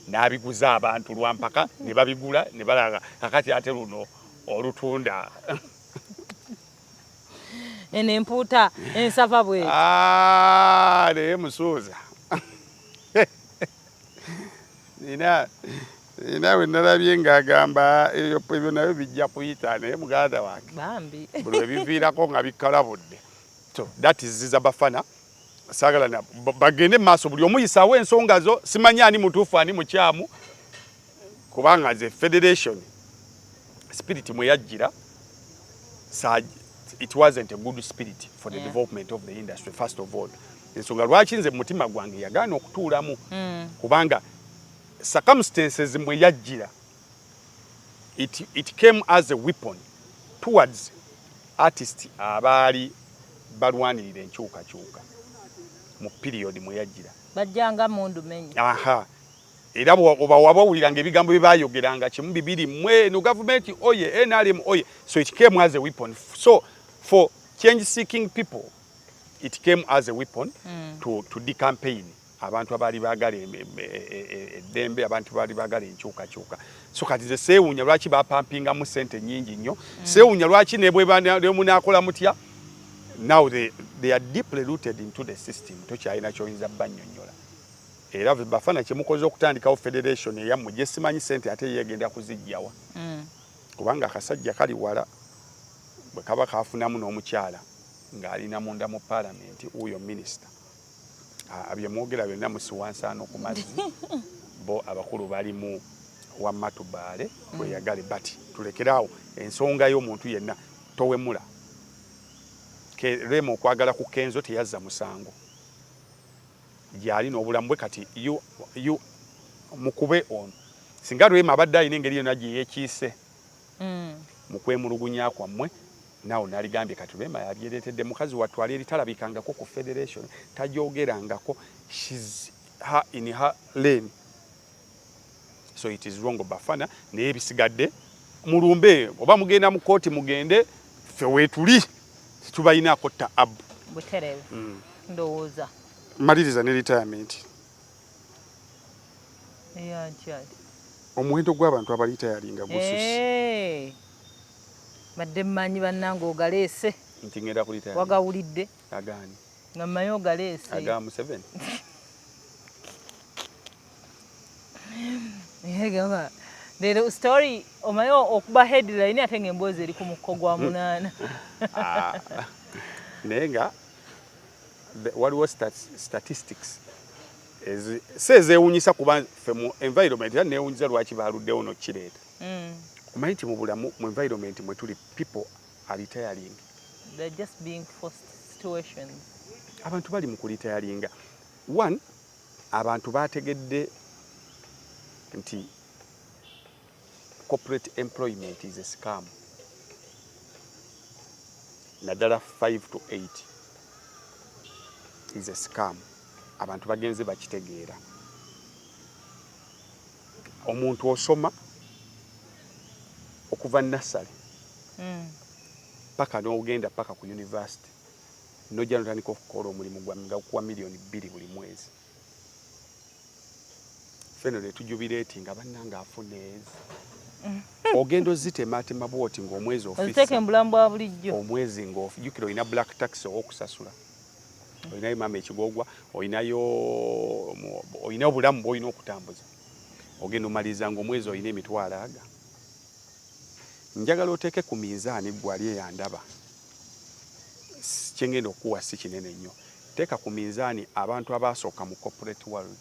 n'abiguza abantu lwampaka ne babigula ne balaga kakati ate luno olutunda ene mpuuta ensava bwe naye musuuza nina we nalabye ng'agamba ebyo nabyo bijja kuyita naye muganda wange bambi buli webiviirako nga bikalabudde so that is ziza Bafana saagala bagende mu maaso buli omuyisaawo ensonga zo simanyi ani mutuufu ani mukyamu kubanga nze federation spirit mwe yajjira it wasn't a good spirit for the development of the industry first of all ensonga lwaki nze mutima gwange yagaana okutuulamu kubanga circumstances mwe yajjira it came as a weapon towards artists abaali balwanirira enkyukakyuka mu period mwe yajjira bajjanga mundu menye era oba wabawuliranga ebigambo bye baayogeranga kimu bibiri mwe no government oye NRM oye so it came as a weapon so for change seeking people it came as a weapon to decampaign abantu abaali baagala eddembe abantu baali baagala enkyukakyuka so kati ze seewuunya lwaki bapampingamu sente nyingi nnyo seewuunya lwaki nemunaakola mutya now they are deeply rooted into the system tokyalina kyoyinza bannyonnyola era Bafana kyemukoze okutandikawo federation eyammwe gye simanyi sente ate yegenda kuzijjawa kubanga akasajja kali wala bwe kaba kaafunamu n'omukyala ng'alina munda mu parliament uyo minister byemwogera byonna musiwansaano ku mazzi bo abakulu balimu wammatubaale weyagale bati tulekeraawo ensonga y'omuntu yenna towemula Remo okwagala ku Kenzo teyazza musango gyali n'obulamu bwe kati mukube ono singa Remo abadde alina engeri yonna gye yeekiise mu kwemulugunya kwammwe naawe naligambye kati Remo yabyereetedde mukazi watwala eri talabikangako ku federation tajoogerangako she's in her lane so it is wrong Bafana naye ebisigadde mulumbe oba mugenda mu kooti mugende ffe weetuli Tubayinaako taabu. Butereevu. Ndowooza. Maliriza ne retirement. Omuwendo gw'abantu abalitayalinga gususse. Badde mmanyi bannange ogaleese. Nti ngenda kulitayali. Wagawulidde. Agaani. Nga mmanyi ogaleese. Aga Museveni. Gamba. Leero story omanyi okuba headline ate ng'emboozi eri ku mukko gwa munaana. Naye nga waliwo statistics sezeewunyisa kuba ffe mu environment era neewunyisa lwaki baaluddewo nokireeta. Omanyi nti mu bulamu mu environment mwe tuli people are retiring. They're just being forced situations. Abantu bali mu kulitayalinga. One, abantu baategedde nti corporate employment is a scam. Naddala 5 to 8 is a scam. Abantu bagenze bakitegeera. Omuntu osoma okuva nursery paka n'ogenda paka ku university nojja notandika okukola omulimu gwa million 2 buli mwezi. Feno letujubileeti nga bannanga afuneezi. Ogenda ozitematema bwoti ng'omwezi ofisa. Oziteeka embulamu bwa bulijjo. Omwezi ng'ofujjukira olina black tax ow'okusasula. Olinayo mama ekigogwa, olinayo obulamu bw'olina okutambuza. Ogenda omaliza ng'omwezi olina emitwalo aga. Njagala oteeke ku minzaani gwali eyandaba. Kyengenda okuwa si kinene nnyo. Teeka ku minzaani abantu abaasooka mu corporate world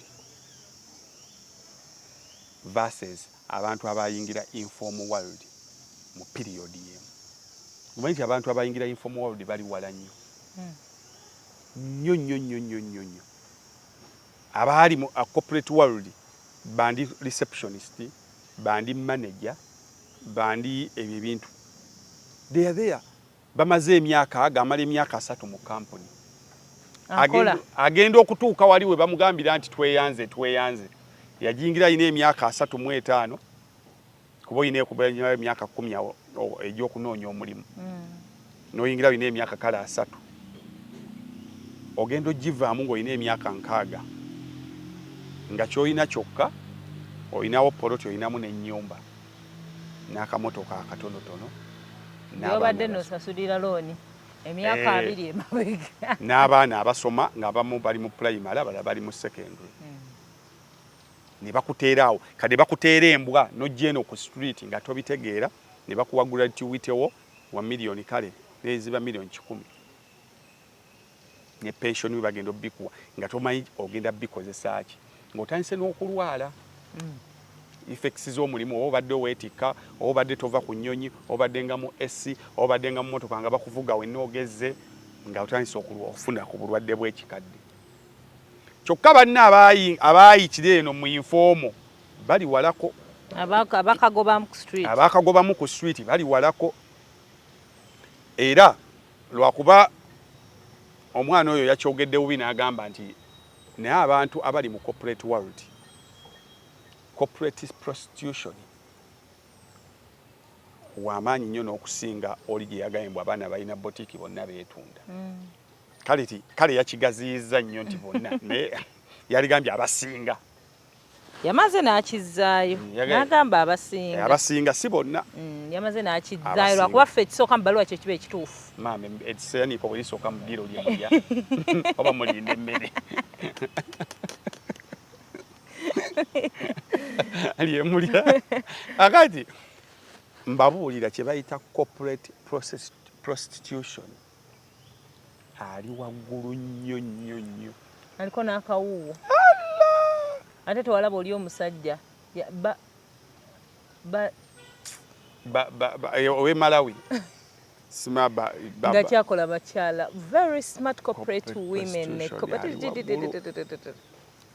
versus abantu abayingira informal world mu period yemu. Omanyi nti abantu abayingira informal world bali wala nnyo. Nnyo. Abaali mu corporate world bandi receptionist, bandi manager, bandi ebyo ebintu. They are there. Bamaze emyaka agamala emyaka 3 mu company. Agenda okutuuka wali we bamugambira nti tweyanze. Yajingira ine emyaka 3 mu 5 kuba ine kubanya emyaka 10 egy'okunoonya omulimu. Noyingira ine emyaka kala 3. Ogenda ogivaamu ng'olina emyaka 6 nga ky'olina kyokka olinawo poloti olinamu n'ennyumba n'akamotoka akatonotono n'obadde nosasulira looni emyaka 2 emabega n'abaana abasoma ng'abamu bali mu primary abalala bali mu secondary. Ne bakuteeraawo kadde bakuteera embwa n'ojja eno ku street nga tobitegeera ne bakuwagula tiwitewo wa million kale neziba million 10 ne pension bagenda obbikuwa nga tomanyi ogenda bbikozesa ki ng'otandise n'okulwala. Effects z'omulimu oba obadde oweetikka oba obadde tova ku nnyonyi oba obadde nga mu SC oba obadde nga mu motoka nga bakuvuga wenna ogezze nga otandise okufuna ku bulwadde bw'ekikadde. Kyokka banna abaayitira eno mu informo bali walako. Abakagobamu ku street bali walako. Era lwakuba omwana oyo yakyogedde bubi n'agamba nti naye abantu abali mu corporate world, corporate prostitution wamaanyi nnyo n'okusinga oli gye yagambye abaana balina botiki bonna beetunda. Kale yakigaziyiza nnyo nti bonna naye yaligambye abasinga. Yamaze n'akizzaayo n'agamba abasinga si bonna. Yamaze n'akizzaayo lwakuba ffe ekisooka mu baluwa kye kiba ekituufu. Maama ekiseeraniiko bwe lisooka mu ddiiro lyemulya oba mulinda emmere lyemulya. Akati mbabuulira kye bayita corporate prostitution ali waggulu nnyo. Aliko n'akawuuwo. Ate tewalaba oli omusajja owe Malawi nga kyakola bakyala very smart corporate women.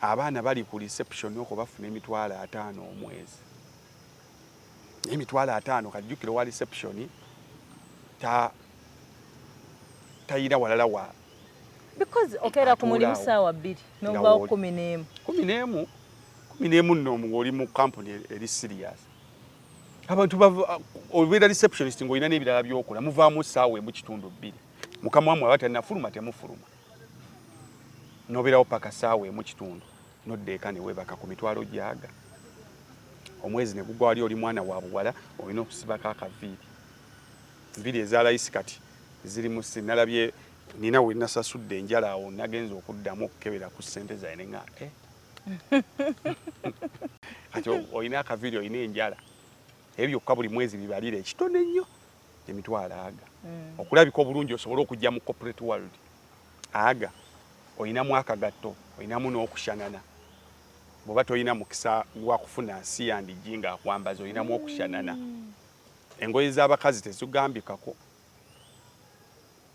Abaana bali ku reception okwo bafuna emitwalo 5 omwezi. Emitwalo 5 kajjukira wa reception tayina walala wa because okera ku mulimu saawa 2 n'ovaawo 11 nno ng'oli mu company eri serious. Abantu obeera receptionist ng'olina n'ebirala by'okola muvaamu saawa mu kitundu 2 mukama wamwe abatanafuluma temufuluma noberawo paka saawa emu kitundu noddeeka ne weebaka ku mitwalo gyaga omwezi ne gugwa wali oli mwana wa buwala olina okusibako akaviiri enviiri eza layisi kati ziri mu sinalabye nina we nasasudde enjala awo nagenza okuddamu okukebera ku ssente zaine nga kati olina akaviiri olina enjala ebyo byokka buli mwezi bibalira ekitone nnyo emitwalo aga okulabika obulungi osobole okujja mu corporate world aga olinamu akagatto olinamu n'okushanana bw'oba tolina mukisa gwa kufuna C&G nga akwambaza olinamu okushanana engoye z'abakazi tezigambikako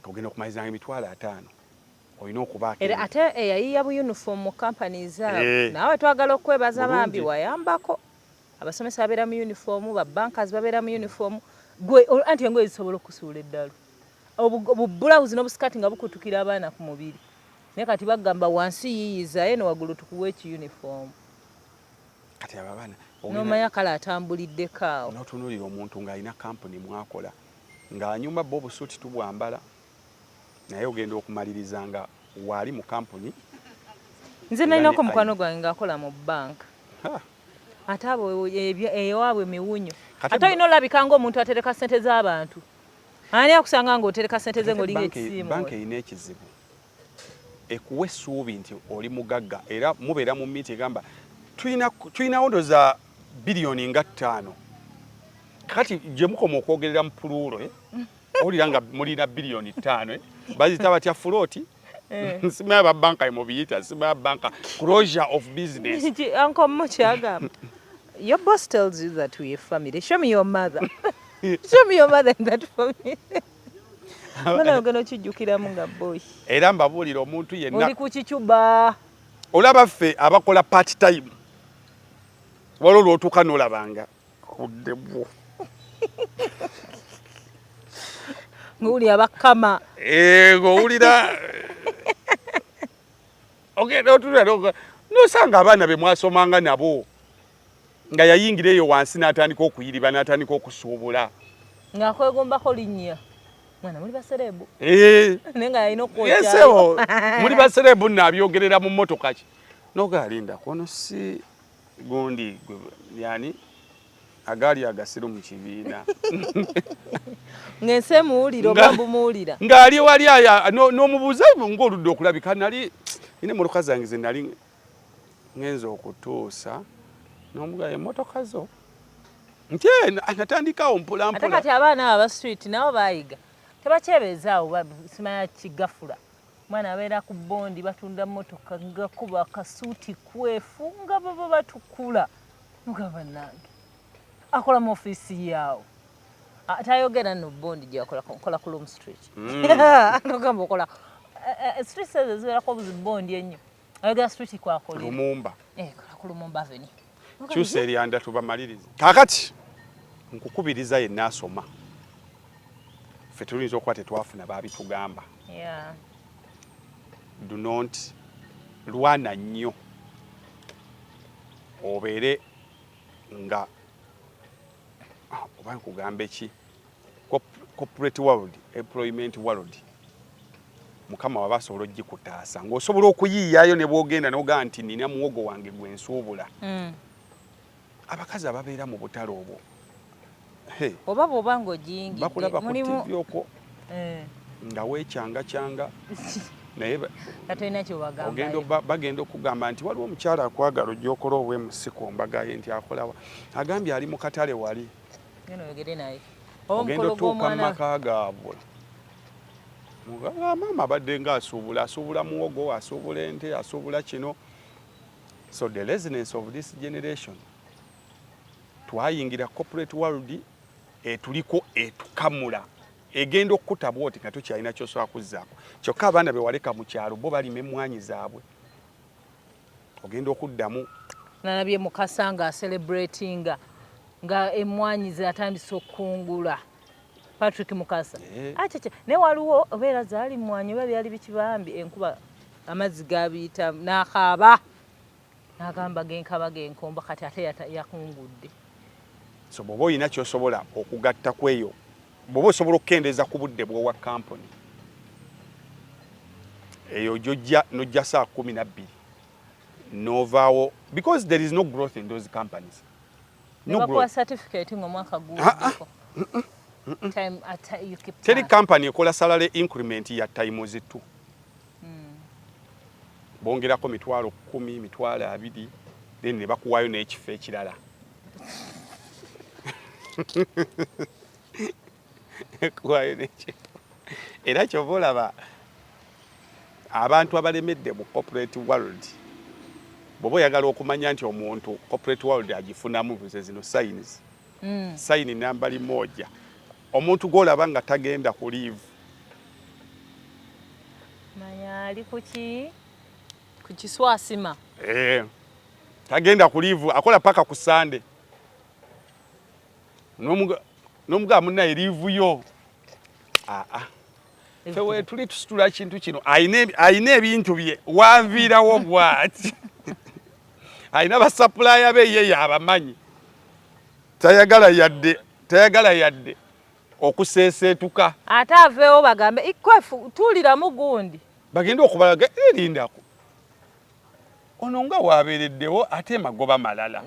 ogenda okumalizanga emitwalo 5 olina okubaako era ate eyayiya bu uniform mu companies abo naawe twagala okwebaza bambi wayambako abasomesa babeera mu uniform babankers babeera mu uniform gwe anti engoye zisobola okusuula eddalo obubulawuzi n'obusikati nga bukutukira abaana ku mubiri naye kati bagamba wansi yiyizayo ne waggulu tukuwa ekiyuniform kati abo abaana n'omanya kale atambuliddeko awo n'otunuulira omuntu ng'alina kampuni mwakola ng'anyuma bo obusuuti tubwambala naye ogenda okumaliriza nga waali mu kampuni nze nalinako mukwano gwange ng'akola mu banka ate abo ewaabwe miwunyo ate olina olabika ng'omuntu atereka ssente z'abantu ani akusanga ng'otereka ssente ze ng'olinga ekisiimu banka erina ekizibu ekuwa essuubi nti oli mugagga era mubeera mu miiti egamba tulinawo ndoza biliyoni nga 5 kati gye mukoma okwogerera mu puluulo owulira nga mulina biliyoni 5 bazita batya fulooti simaya babanka emubiyita simaya banka closure of business Uncle Muchagam, your boss tells you that we're family. Show me your mother. Show me your mother in that family. Mwana ogano kijjukira munga boy. Era mbabuulira omuntu yenna. Oli ku kicuba. Olaba ffe abakola part time. Walo lwotuka nolabanga. Kuddebwo. Nguli abakama. Ng'owulira. Ogenda otulira nosanga abaana be mwasomanga nabo nga yayingira eyo wansi n'atandika okuyiriba n'atandika okusuubula ng'akwegombako linnya mwana muli baserebu naye nga yalina okwokyalo muli baserebu nabyogerera mu mmotoka ki nogalinda kono si gundi yani agali agasiru mu kibiina ng'ensi emuwulira oba mbumuwulira ng'ali wali n'omubuuza ng'oludde okulabika nali ine mmotoka zange ze nali ngenza okutuusa n'omugaye emmotoka zo nti natandikawo mpolampola ate kati abaana aba street nabo bayiga tebakyebeezaawo simanya kigafula mwana abeera ku bondi batunda mmotoka ngakuba akasuuti kwefu nga baba batukula mugamba nange akola mu ofiisi yaawo tayogera no bondi gyakola ku Loom Street nogamba okola street ezo zibeerako obuzibondi ennyo ayogera street kwakolera Lumumba kola ku Lumumba Avenue kyusa eryanda tubamaliriza kaakati nkukubiriza yenna asoma ffe tuluyinza okuba tetwafuna baabitugamba do not lwana nnyo obeere nga oba nkugamba eki corporate world employment world mukama waba asobola ogikutaasa ng'osobola okuyiiyayo ne bwogenda n'ogamba nti nina muwogo wange gwe nsuubula abakazi ababeera mu butale obwo oba bw'oba ng'ogiyingidde bakulaba ku TV okwo nga weekyanga naye bagenda okugamba nti waliwo omukyala akwagala ojja okola obwemusi ku mbaga ye nti akolawa agambye ali mu katale wali ogenda otuuka mu maka gaabwe maama abadde ng'asuubula muwogo asuubula ente asuubula kino so the resonance of this generation twayingira corporate world etuliko etukamula egenda okukuta bwoti nga tokyalina kyosobola kuzzaako kyokka abaana be waleka mu kyalo bo balima emmwanyi zaabwe ogenda okuddamu nalabye Mukasa nga celebratinga nga emmwanyi zatandise okungula Patrick Mukasa achacha ne waliwo obeera zaali mmwanyi oba byali bikibambi enkuba amazzi gabiyita n'akaaba n'agamba genkaba genkomba kati ate yakungudde so bw'oba olina kyosobola okugatta ku eyo bw'oba osobola okukendeeza ku budde bw'owa kampuni eyo nojja saa 12 novaawo because there is no growth in those companies. No growth. Certificate ng'omwaka guddeko. Time you keep teri company ekola salary increment ya times 2. Bongerako mitwalo 10 mitwalo 20 then ne bakuwayo n'ekifo ekirala. Kuwayo n'ekifo. Era kyova olaba abantu abalemedde mu corporate world bw'oba oyagala okumanya nti omuntu corporate world agifunamu zino signs. Sign nambali moja. Omuntu gw'olaba nga tagenda ku leave. Manya ali ku kiswasima. Tagenda ku leave akola paka ku Sunday. N'omuga munnaye leave yo. Fewe tuli tusitula kintu kino ayina ebintu bye wanviirawo bwati. Ayina basupplier be ye yabamanyi. Tayagala yadde okuseeseetuka. Ate aveewo bagambe ikwefu tuuliramu gundi. Bagenda okubalaga erindako. Ono nga waabeereddewo ate magoba malala.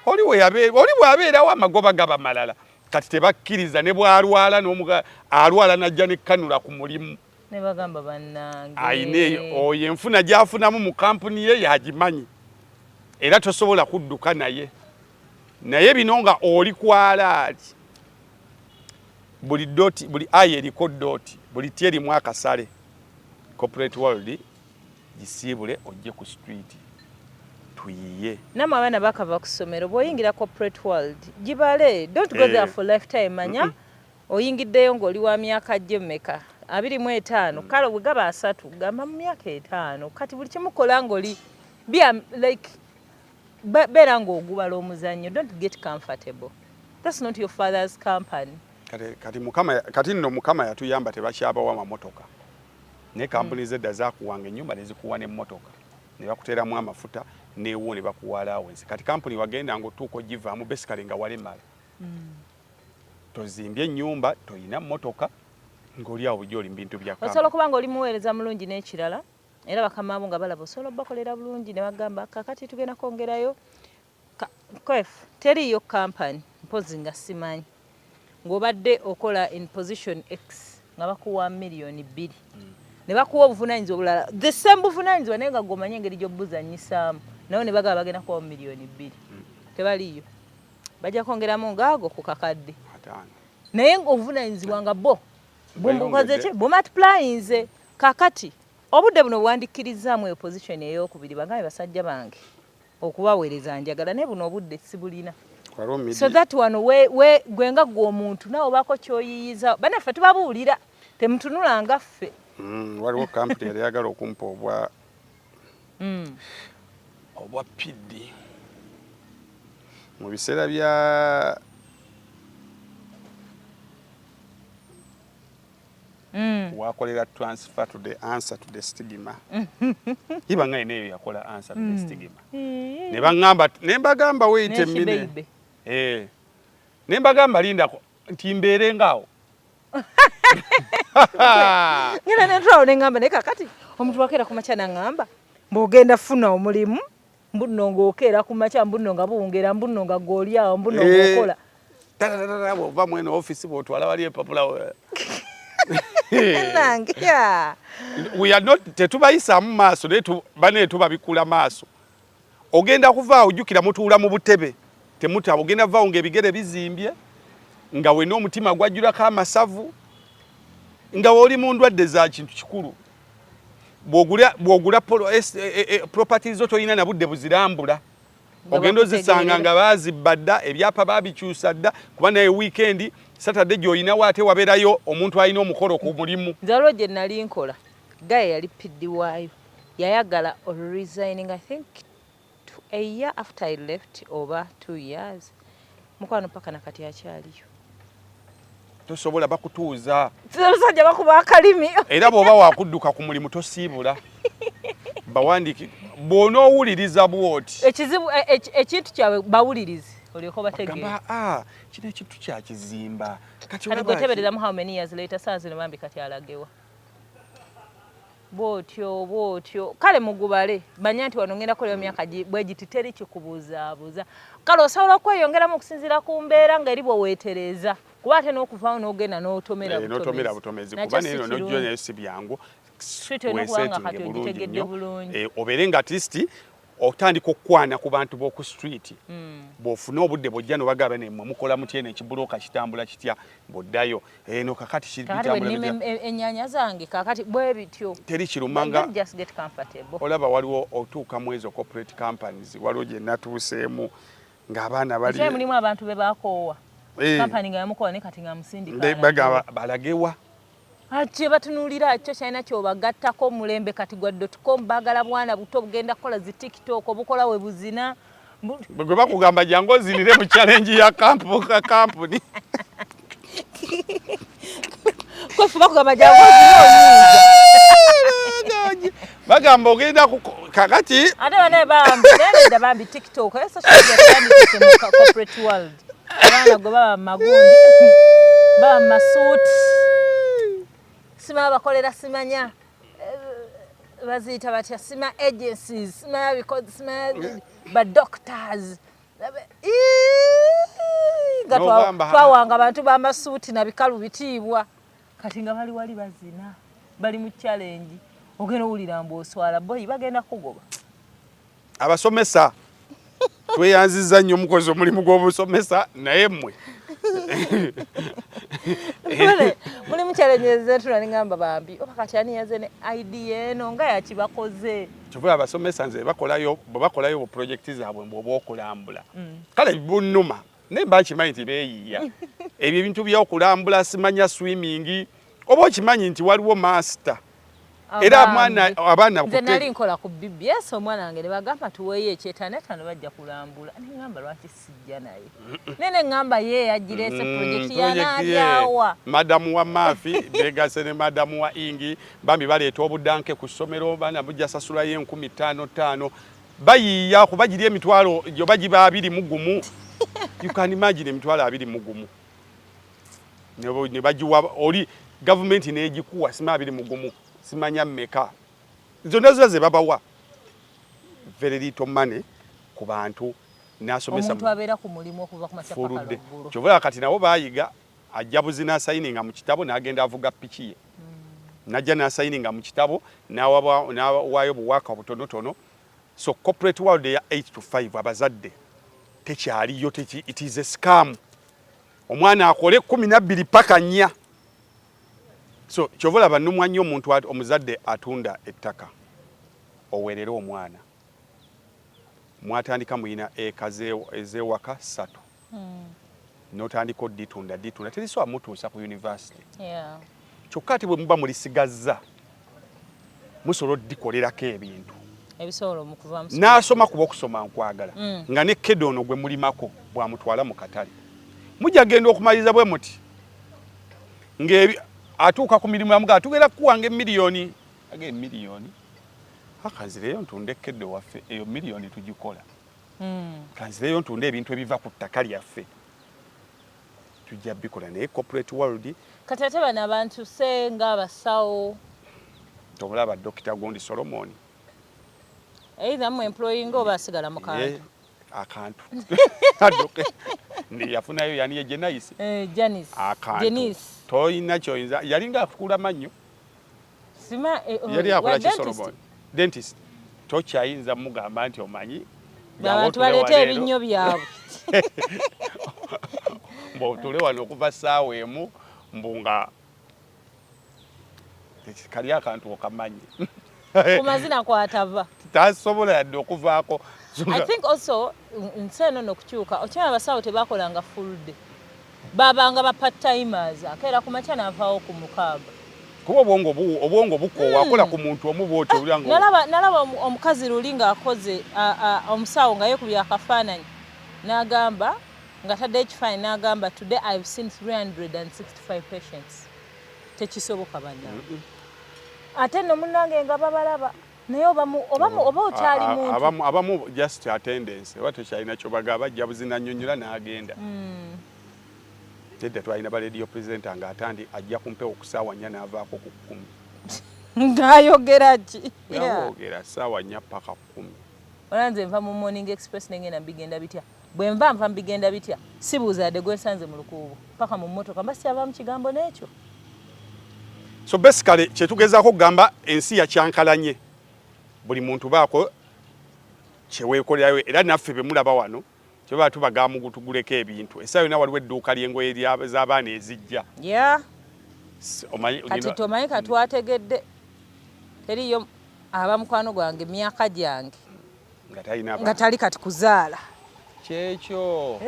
Oli bw'abeerawo amagoba gaba malala. Kati tebakkiriza ne bw'alwala alwala najja ne kanula ku mulimu. Ne bagamba bannange. Ayine oyo enfuna gy'afunamu mu kampuni ye yagimanyi. Era tosobola kudduka naye. Naye bino nga oli kwalaati. Buli aye eriko doti, buli tieri mwaka sale. Corporate world gisiibule ojje ku street. Tuyiye. Namwe abaana bakava ku ssomero bw'oyingira corporate world gibale. Don't go there for lifetime manya. Oyingiddeyo ng'oli wa myaka gye mmeka 25 kale bwe gaba 3 gamba mu myaka 5 kati buli kimukola ng'oli like beera ng'ogubala omuzannyo. Don't get comfortable. That's not your father's company. Kati nno mukama yatuyamba tebakyabawa amamotoka. Ne kampuni zedda zaakuwanga ennyumba ne zikuwa n'emmotoka. Ne bakuteeramu amafuta neewo ne bakuwa allowance. Kati kampuni wagenda ng'otuuka ogivaamu basically nga walemala. Tozimbye ennyumba, toyina mmotoka, ng'oli awo bulijjo oli mu bintu bya kampuni. Osobola okuba ng'oli muweereza mulungi n'ekirala. Era bakamaabo nga balaba osobola bakolera bulungi ne bagamba kakati tugenda kwongerayo. Teriyo kampani mpozi nga simanyi. Ng'obadde okola in position X nga bakuwa million 2 ne bakuwa obuvunaanyizibwa obulala the same buvunaanyizibwa naye nga gomanye engeri gy'obuzannyisaamu nayo ne bagaba bagenda kuwa million 2 tebaliyo bajja kwongeramu ngaago ku kakadde naye ng'obuvunaanyizibwa nga bumukoze ki bumultiplyinze kakati obudde buno bwandikirizaamu eyo position ey'okubiri bagambe basajja bange okubaweereza njagala naye buno obudde sibulina. So that one we gwenga gwo omuntu nawo bako kyoyiyiza banaffe tubabuulira temutunula nga ffe. Waliwo company yali yagala okumpa obwa PD mu biseera bya wakolera transfer to the answer to the stigma. Ibanga eneyo yakola answer to the stigma. Ne bangamba ne mbagamba wait a minute. Nembagamba lindako nti mbeere ngaawo. Ngena netwawo nengamba naye kakati omuntu wakeera ku makya nangamba mb'ogenda funa omulimu mbunno ng'okeera ku makya mbunno nga buwungera mbunno nga g'olyawo mbunno ng'okola. Bw'ova mweno office bw'otwala wali epapula. Tetubayisaamu maaso naye bane tubabikula maaso. Ogenda kuvaawo ojjukira mutuula mu butebe. Temutaba ogenda vaawo ng'ebigere bizimbye nga we n'omutima gwajjulako amasavu nga oli mu ndwadde za kintu kikulu bw'ogula properties zo toyina na budde buzirambula ogenda ozisanga nga baazibba dda ebyapa baabikyusa dda kuba naye weekend Saturday gy'olinawo ate wabeerayo omuntu alina omukolo ku mulimu. Nzalwa gye nali nkola gaye yali piddi waayo yayagala resigning I think a year after I left over 2 years. Mukwano paka nakati akyaliyo. Tosobola bakutuuza. Tosajja bakuba akalimi. Era bw'oba wakudduka ku mulimu tosiibula. Bawandiki bw'onoowuliriza bw'oti. Ekizibu ekintu kyawe bawulirize olyoka bategeera. Kino ekintu kya kizimba. Kati gwetebereramu how many years later saa zino bambi kati alagewa. bwotyo kale mugubale manya nti wano ngenda kola myaka bwe giti teri kikubuuzaabuuza kale osobola okweyongeramu okusinziira ku mbeera nga eri bwe weetereza kuba ate n'okuvaawo n'ogenda n'otomera butomezi kuba neno nojjo nayo si byangu weeseetinge bulungi obeere nga tisti otandika okukwana ku bantu b'oku street bw'ofuna obudde bw'ojja nobagaba ne mukola mutya eno ekibulooka kitambula kitya bw'oddayo eno kakati ennyaanya zange kakati bwe bityo teri kirumanga olaba waliwo otuuka mu ezo corporate companies waliwo gye natuuseemu ng'abaana bali mulimu abantu be bakoowa kampani nga yamukoowa ne kati nga musindika balagewa ate batunuulira ekyo kyalina kyobagattako mulembe kati gwa .com baagala bwana buto bugenda kukola zi TikTok obukola we buzina gwe bakugamba jangu ozinire mu challenge ya kampuni kwefu bakugamba jangu ozine bagamba ogenda kakati ate bane bambi TikTok eso kyali mu corporate world abana go baba magundi baba masuit sima bakolera simanya bazita batya sima agencies sima because sima ba doctors twawanga abantu b'amasuuti na bikalu bitiibwa kati nga bali wali bazina bali mu challenge ogenda owulira mbu oswala boyi bagenda kugoba abasomesa tweyanziza nnyo mukozi omulimu gw'obusomesa naye mmwe mulimu challenge zetu nalingamba bambi oba kati ani yaze ne idea eno nga yakibakoze kyova abasomesa nze bwe bakolayo bu project zaabwe bw'oba okulambula kale bunnuma naye mba kimanyi nti beeyiiya ebyo ebintu by'okulambula simanya swimming oba okimanyi nti waliwo master era abaana nze nali nkola ku BBS omwana wange ne bagamba tuweeyo ekyetaneetano bajja kulambula neŋŋamba lwaki sijja naye nene ŋŋamba ye yagireese projekiti yanaalyawa madamu wa maafi begase ne madamu wa ingi bambi baleeta obuddanke ku ssomero baana bujja sasulayo 15,500 bayiiya kuba giri emitwalo gyoba giba 21 you can imagine emitwalo 21 ne bagiwa oli gavumenti n'egikuwa sima 21 simanya mmeka zonna ze babawa very little money ku bantu nasomesa omuntu abeera ku mulimu okuva ku masapaka kyovula kati nabo bayiga ajja buzina sayininga mu kitabo n'agenda avuga piki ye najja nasayininga mu kitabo n'awaayo buwaaka butonotono so corporate world ya 8 to 5 abazadde tekyaliyo it is a scam omwana akole 12 paka 4 so kyovola bannumwa nnyo omuntu omuzadde atunda ettaka owerera omwana mwatandika muyina eka ez'ewaka 3 n'otandika odditunda terisobola mutuusa ku university kyokka ati bwe muba mulisigazza musobola oddikolerako ebintu n'asoma kuba okusoma nkwagala nga ne kedo ono gwe mulimako bwamutwala mu katale mujja genda okumaliriza bwe muti atuuka ku mirimu yamugaa tugenda kuwanga emiliyoni age emiliyoni akanzireyo ntunde kedde waffe eyo miliyoni tugikola kanzireyo ntunde ebintu ebiva ku ttaka lyaffe tujja bikola naye corporate world kati ate bano abantu senga abasawo tobulaba Dr. Gondi Solomon either mu employing oba asigala mu kantu akantu ndi yafunayo yani Janice Janice toyina kyoyinza yalinga afukula mannyo sima yali akola ki Solomon dentist tokyayinza mugamba nti omanyi abantu baleeta ebinnyo byabwe mbo tule wano okuva ssaawa emu mbunga kali akantu okamanyi ku mazina kwatava tasobola yadde okuvaako I think also nseno nokukyuka okyala abasawo tebakolanga full day babanga ba part timers akera ku makya navaawo ku mukaaga kuba obwongo bukoowa akola ku muntu omu bwotyo olyango nalaba omukazi luli ng'akoze omusawo nga yekubya akafaananyi n'agamba nga tadde ekifaananyi n'agamba today I've seen 365 patients tekisoboka bannange ate nno munnange nga babalaba naye oba okyali muntu abamu just attendance oba tekyalina kyobaga bajja buzina nnyonnyola n'agenda tedda twalina ba radio presenter nga atandi ajja kumpewo ku ssaawa 4 n'avaako ku 10 ngayogera ki yawogera sawa 4 paka 10 olanze nva mu Morning Express nengenda bigenda bitya bwe nva bigenda bitya sibuuza de gwensanze mu lukuubo paka mu mmotoka mbasi aba mu kigambo n'ekyo. So basically kyetugezaako kugamba ensi yakyankalanye buli muntu baako kyeweekolerayo era naffe bemulaba wano kyebaba tubagamba gutuguleko ebintu essaawa yonna waliwo edduuka ly'engoye z'abaana ezijja kati tomanyi katwategedde teriyo aba mukwano gwange emyaka gyange nga tali kati kuzaala kyekyo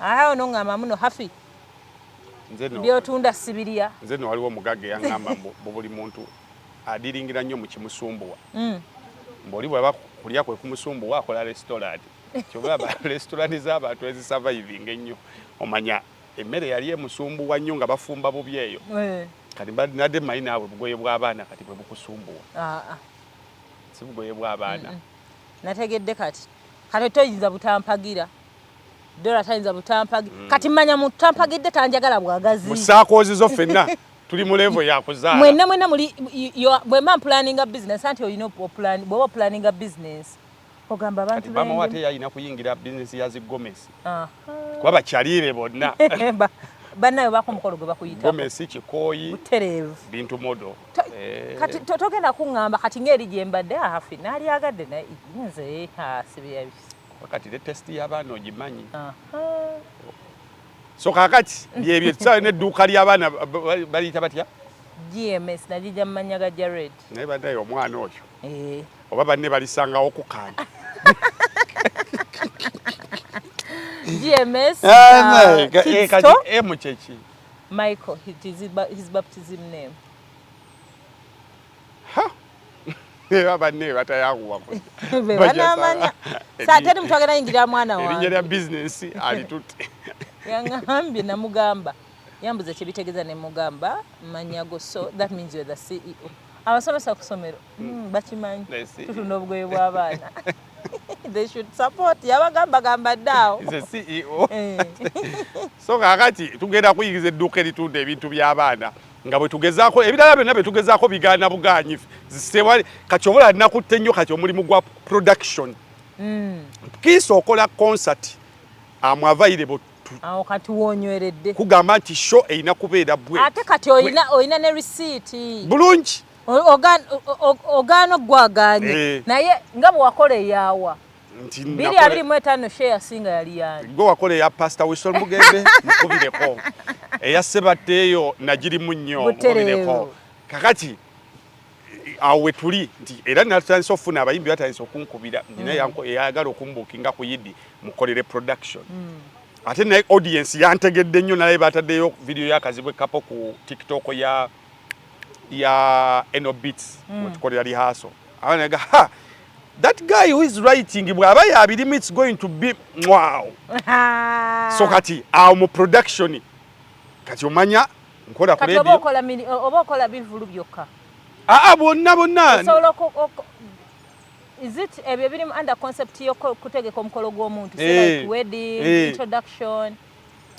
ayo nongamba muno hafi byotunda sibirya nze no waliwo omugagga yaŋŋamba buli muntu adiringira nnyo mu kimusumbuwa mboli bwaba kulya kwe kumusumbuwa akola restaurant kyobulaba restaurant z'abantu ezisurviving ennyo omanya emmere yali emusumbuwa nnyo nga bafumba bubi eyo kati nadde mmanyi naawe bugoye bw'abaana kati bwe bukusumbuwa si bugoye bw'abaana nategedde kati toyinza butampagira dola tayinza butampagira kati mmanya muntu tampagidde tanjagala bwagazi musaakozizo ffenna tuli mu level ya kuzaala mwenna muli bwe mba planning a business anti oyina plan bwe planning a business ogamba abantu bama wate yayina kuyingira business ya zigomesi kuba bakyaliire bonna bannayo bako mukolo gwe bakuyita gomesi kikoyi butereevu bintu modo kati togenda kuŋŋamba kati ng'eri gye mbadde hafi naali agadde naye nze sibiyabisi wakati le test y'abaana ogimanyi so kakati byebyo tusawe n'edduuka ly'abaana baliyita batya GMS nagijja mu mannya ga Jared naye baddaye omwana oyo oba banne balisangawo kukaanya GMS kati emu kyeki Michael his baptism name banne batayanguwako banamanya saateri muntu agenda yingira mwana wange erinnya lya bizinesi alitutte yaŋŋambye namugamba yambuze kyebitegeeza ne mugamba manyago so that means you're the CEO abasomesa ku ssomero bakimanyi tutunda obugoye bw'abaana they should support yabagamba ddaawo is a CEO so kakati tugenda kuyigiza edduuka eritunda ebintu by'abaana nga bwe tugezaako ebirala byonna bye tugezaako bigaana bugaanyi zisebwa kati obola alinakutte nnyo kati omulimu gwa production kiisa okola concert available awo kati wonyweredde kugamba nti show erina kubeera bwe ate kati oyina ne receipt bulungi ogaana ogwagaanye naye nga bwe wakola eyaawa 225 share yasinga yali yange gwe wakola eya Pastor Wilson Mugembe mukubireko eya Sebateyo nagirimu nnyo mukubireko kakati awo we tuli nti era natandise okufuna abayimbi batandise okunkubira nina yanko eyagala okumbukinga ku Yidi mukolere production ate naye audience yantegedde nnyo naye bataddeyo video yakazibwe kapo ku TikTok ya Enobits wetukolera lihaso abanaga that guy who is writing bwaba yabirimu it's going to be wow so kati awo mu production kati omanya nkola ku radio kati oba okola bivulu byokka bonna is it ebyo birimu under concept yo kutegeka omukolo gw'omuntu like wedding introduction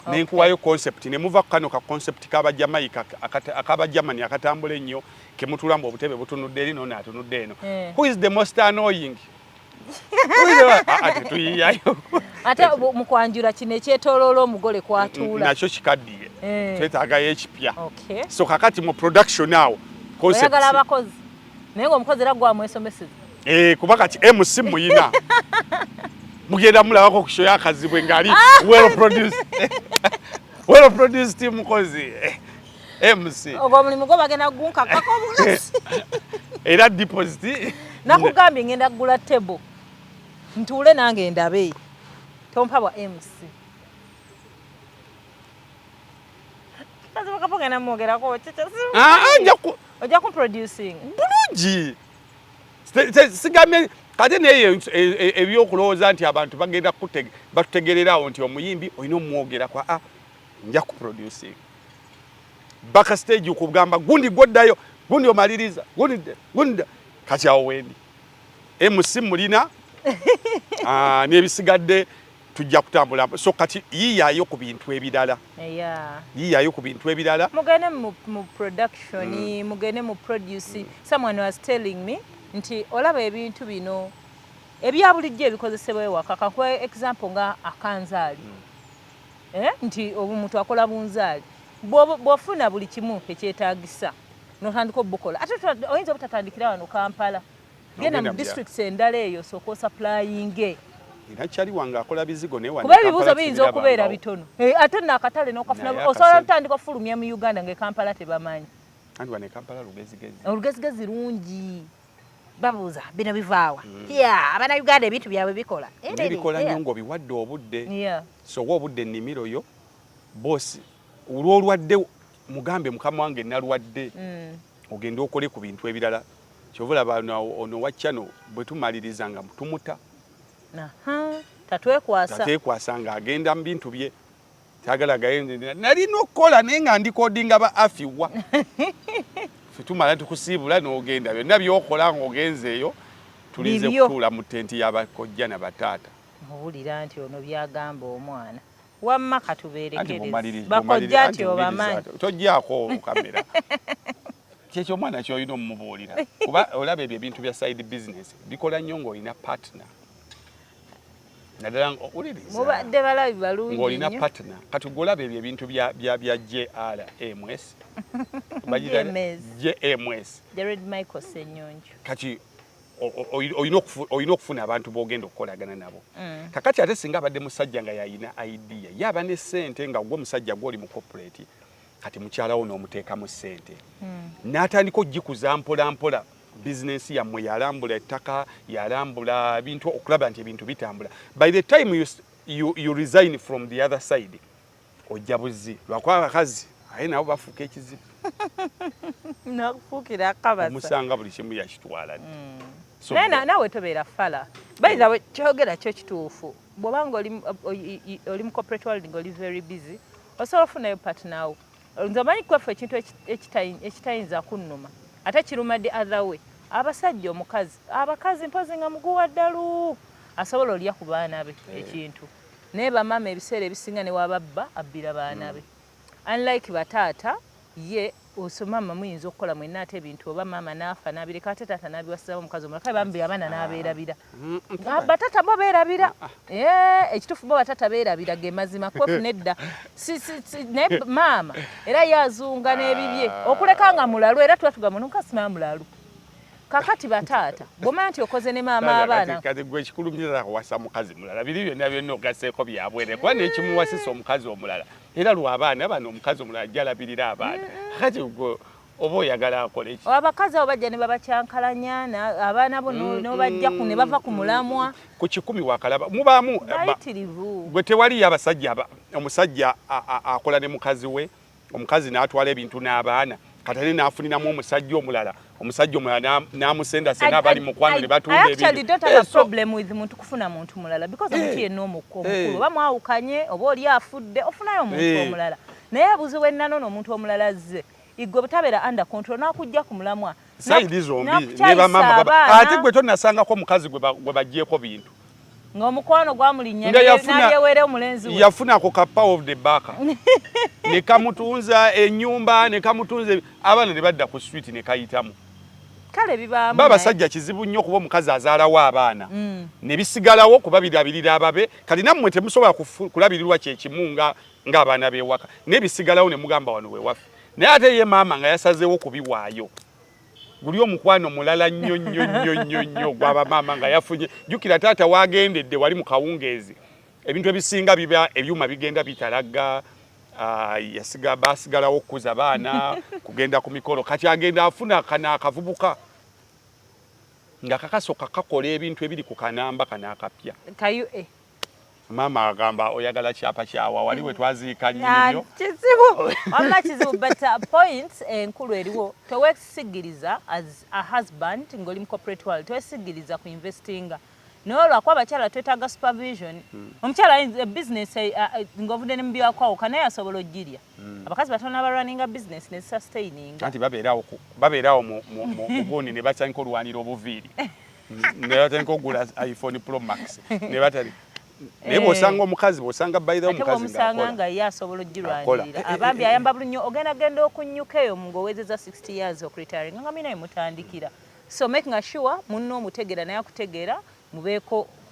nenkuwayo concept nemuva kano ka concept kaba Jamaica akaba Germany akatambula ennyo kemutulamba obutebe butunudde eri nona atunudde eno who is the most annoying tuyiyayo ate mukwanjula kino ekyetooloola omugole kwatuula nakyo kikaddiye twetaagayo ekipya so kakati mu production awo oyagala abakozi naye ng'omukozi era gwamwesomeseza kuba kati MC muyina mugenda mulabako ku show yakazibwe ngali well produced mukozi MC ogwo omulimu gwo bagenda gunkakako obulasi era deposit nakugambye ngenda kugula table ntuule nange ndabe tompa bwa MC kazi bakapogana mwogerako ojja ku producing bulungi sigamye kati naye ebyokulowooza nti abantu bagenda batutegererawo nti omuyimbi olina omwogera kwa nja ku producing backstage okugamba gundi gwaddayo gundi omaliriza gundi kati awo wendi MC mulina n'ebisigadde tujja kutambula so kati yiyayo ku bintu ebirala yiyayo ku bintu ebirala mugende mu production mugende mu produce someone was telling me nti olaba ebintu bino ebya bulijjo ebikozesebwa ewaka kakuwa example nga akanzaali nti omuntu akola bunzaali bw'ofuna buli kimu ekyetaagisa n'otandika obukola ate oyinza obutatandikira wano Kampala genda mu districts endala eyo sooka supplying Inakyali wange akola bizigo ne wano kuba ebibuuzo biyinza okubeera bitono ate n'akatale n'okafuna osobola otandika ofulumya mu Uganda nga Kampala tebamanyi kandi wano Kampala olugezigezi lungi babuuza bino bivaawa abaana Uganda ebintu byabwe bikola ebikola nnyo ng'obiwadde obudde sowa obudde ennimiro yo boosi olw'olwadde mugambe mukama wange nalwadde ogende okole ku bintu ebirala kyovulaba ono waccano bwe tumaliriza nga tumuta tatwekwasa ng'agenda mu bintu bye kyagala gayende nalina okukola naye nga ndikodinga ba afiwa tumala tukusiibula n'ogenda byonna byokola ng'ogenzeeyo tulinze kutuula mu tenti y'abakojja na bataata owulira nti ono byagamba omwana wamma katubeerekereze bakojja nti obamanyi tojjaako kamera kyekyo omwana ky'olina omumubuulira kuba olaba ebyo ebintu bya side business bikola nnyo ng'olina partner naddala mubadde balabi balungi ng'olina partner kati golaba ebyo ebintu bya JRMS JMS Jared Michael Senyonjo kati olina okufuna abantu b'ogenda okukolagana nabo kakati ate singa abadde musajja nga yayina idea yaba ne ssente nga gwe musajja gw'oli mu corporate kati mukyalawo n'omuteekamu ssente n'atandika ogikuza mpola mpola bizinensi yammwe yalambula ettaka yalambula ebintu okulaba nti ebintu bitambula by the time you resign from the other side ojja buzzi lwakuba abakazi aye nabo bafuuka ekizibu nakufuukira akabasa omusanga buli kimu yakitwala naye naawe tobeera fala bayiza we kyogera kyo kituufu bw'obanga oli mu corporate world nga oli very busy osobola ofunayo partner wo nze omanyi kwefu ekintu ekitayinza kunnuma ate kiruma the other way abasajja omukazi abakazi mpozi nga muguwa ddalu asobola olya ku baana be ekintu naye bamama ebiseera ebisinga ne wababba abbira baana be unlike bataata ye osomama muyinza okukola mwenna ate ebintu oba mama naafa n'abireka ate taata n'abiwasizaamu omukazi omulala kale bambi abaana n'abeerabira bataata bo beerabira ekituufu bo bataata beerabira ge mazima kwefu nedda naye maama era yazunga n'ebibye okuleka nga mulalu era tuba tugamba nokasimaa mulalu kakati bataata bw'omanya nti okoze ne maama abaana kati gwe ekikulumirira kuwasa mukazi mulala biri byonna byonna ogaseeko byabwere kuba nekimuwasisa omukazi omulala era lw'abaana bano omukazi omulala jalabirira abaana kati gwe oba oyagala akole ki abakazi abo bajja ne babakyankalanya abaana bo n'obajja ne bava ku mulamwa ku 10 wakalaba mubaamu gwe tewaliyo abasajja omusajja akola ne mukazi we omukazi n'atwala ebintu n'abaana katale n'afuniramu omusajja omulala n'amusendase n'abali mukwano ne batunda ebintu. I actually don't have a problem with muntu kufuna muntu mulala because omuntu yenna omukulu oba mwawukanye oba oli afudde ofunayo omuntu omulala naye abuzibu ennano omuntu omulala azze igwe butabeera under control n'akujja ku mulamwa sayidi zombi ne bamama ate gwe tonnasangako omukazi gwe baggyeko bintu ng'omukwano gwamulinnya n'abyewere omulenzi we yafuna ako ka power of the baka ne kamutunza ennyumba ne kamutunza abaana ne badda ku street ne kayitamu kale bibaamu babasajja kizibu nnyo kuba omukazi azaalawo abaana ne bisigalawo kuba birabirira ababe kati nammwe temusobola kulabirirwa kyekimu ng'abaana b'ewaka naye bisigalawo ne mugamba wano wewaffe naye ate ye maama nga yasazeewo kubiwaayo guli omukwano mulala nnyo nnyo nnyo nnyo nnyo gw'abamaama nga yafunye jjukira taata waagendedde wali mu kawungeezi ebintu ebisinga biba ebyuma bigenda bitalaga basigalawo okukuza baana kugenda ku mikolo kati agenda afuna kana akavubuka nga kakasoka kakola ebintu ebiri ku kanamba kana akapya maama agamba oyagala kyapa kyawa wali we twaziika nnyo kizibu wamma kizibu but point enkulu eriwo teweesigiriza as a husband ng'oli mu corporate world teweesigiriza ku investinga n'olwakwa abakyala twetaaga supervision omukyala business ng'ovudde ne mubyakwawoka naye asobola ogirya abakazi batono abalwaninga business ne sustaininga anti babeerawo mu buuni ne batandika olwanira obuviiri ne batandika okugula iPhone Pro Max ne batali naye bw'osanga omukazi bw'osanga bayira omukazi ng'akola nga ye asobola oggirwanirira abambi ayamba buli nnyo ogenda okunnyuka eyo ng'owezeza 60 years okuretiring nga mina emutandikira so making sure munno omutegeera naye akutegeera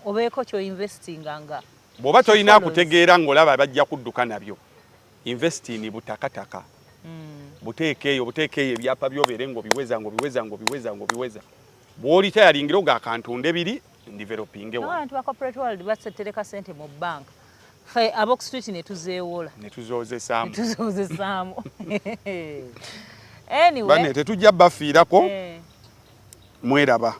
obeeko ky'oinvestinga nga bw'oba tolina akutegeera ng'olaba bajja kudduka nabyo investing butakataka buteeke eyo ebyapa byobeere ng'obiweza bw'olitayalingira ogaakantunde biri developing ewa abantu ba corporate world basetereka sente mu bank fe abok street ne tuzeewola ne tuzoozesaamu anyway bane tetujja bafiirako mweraba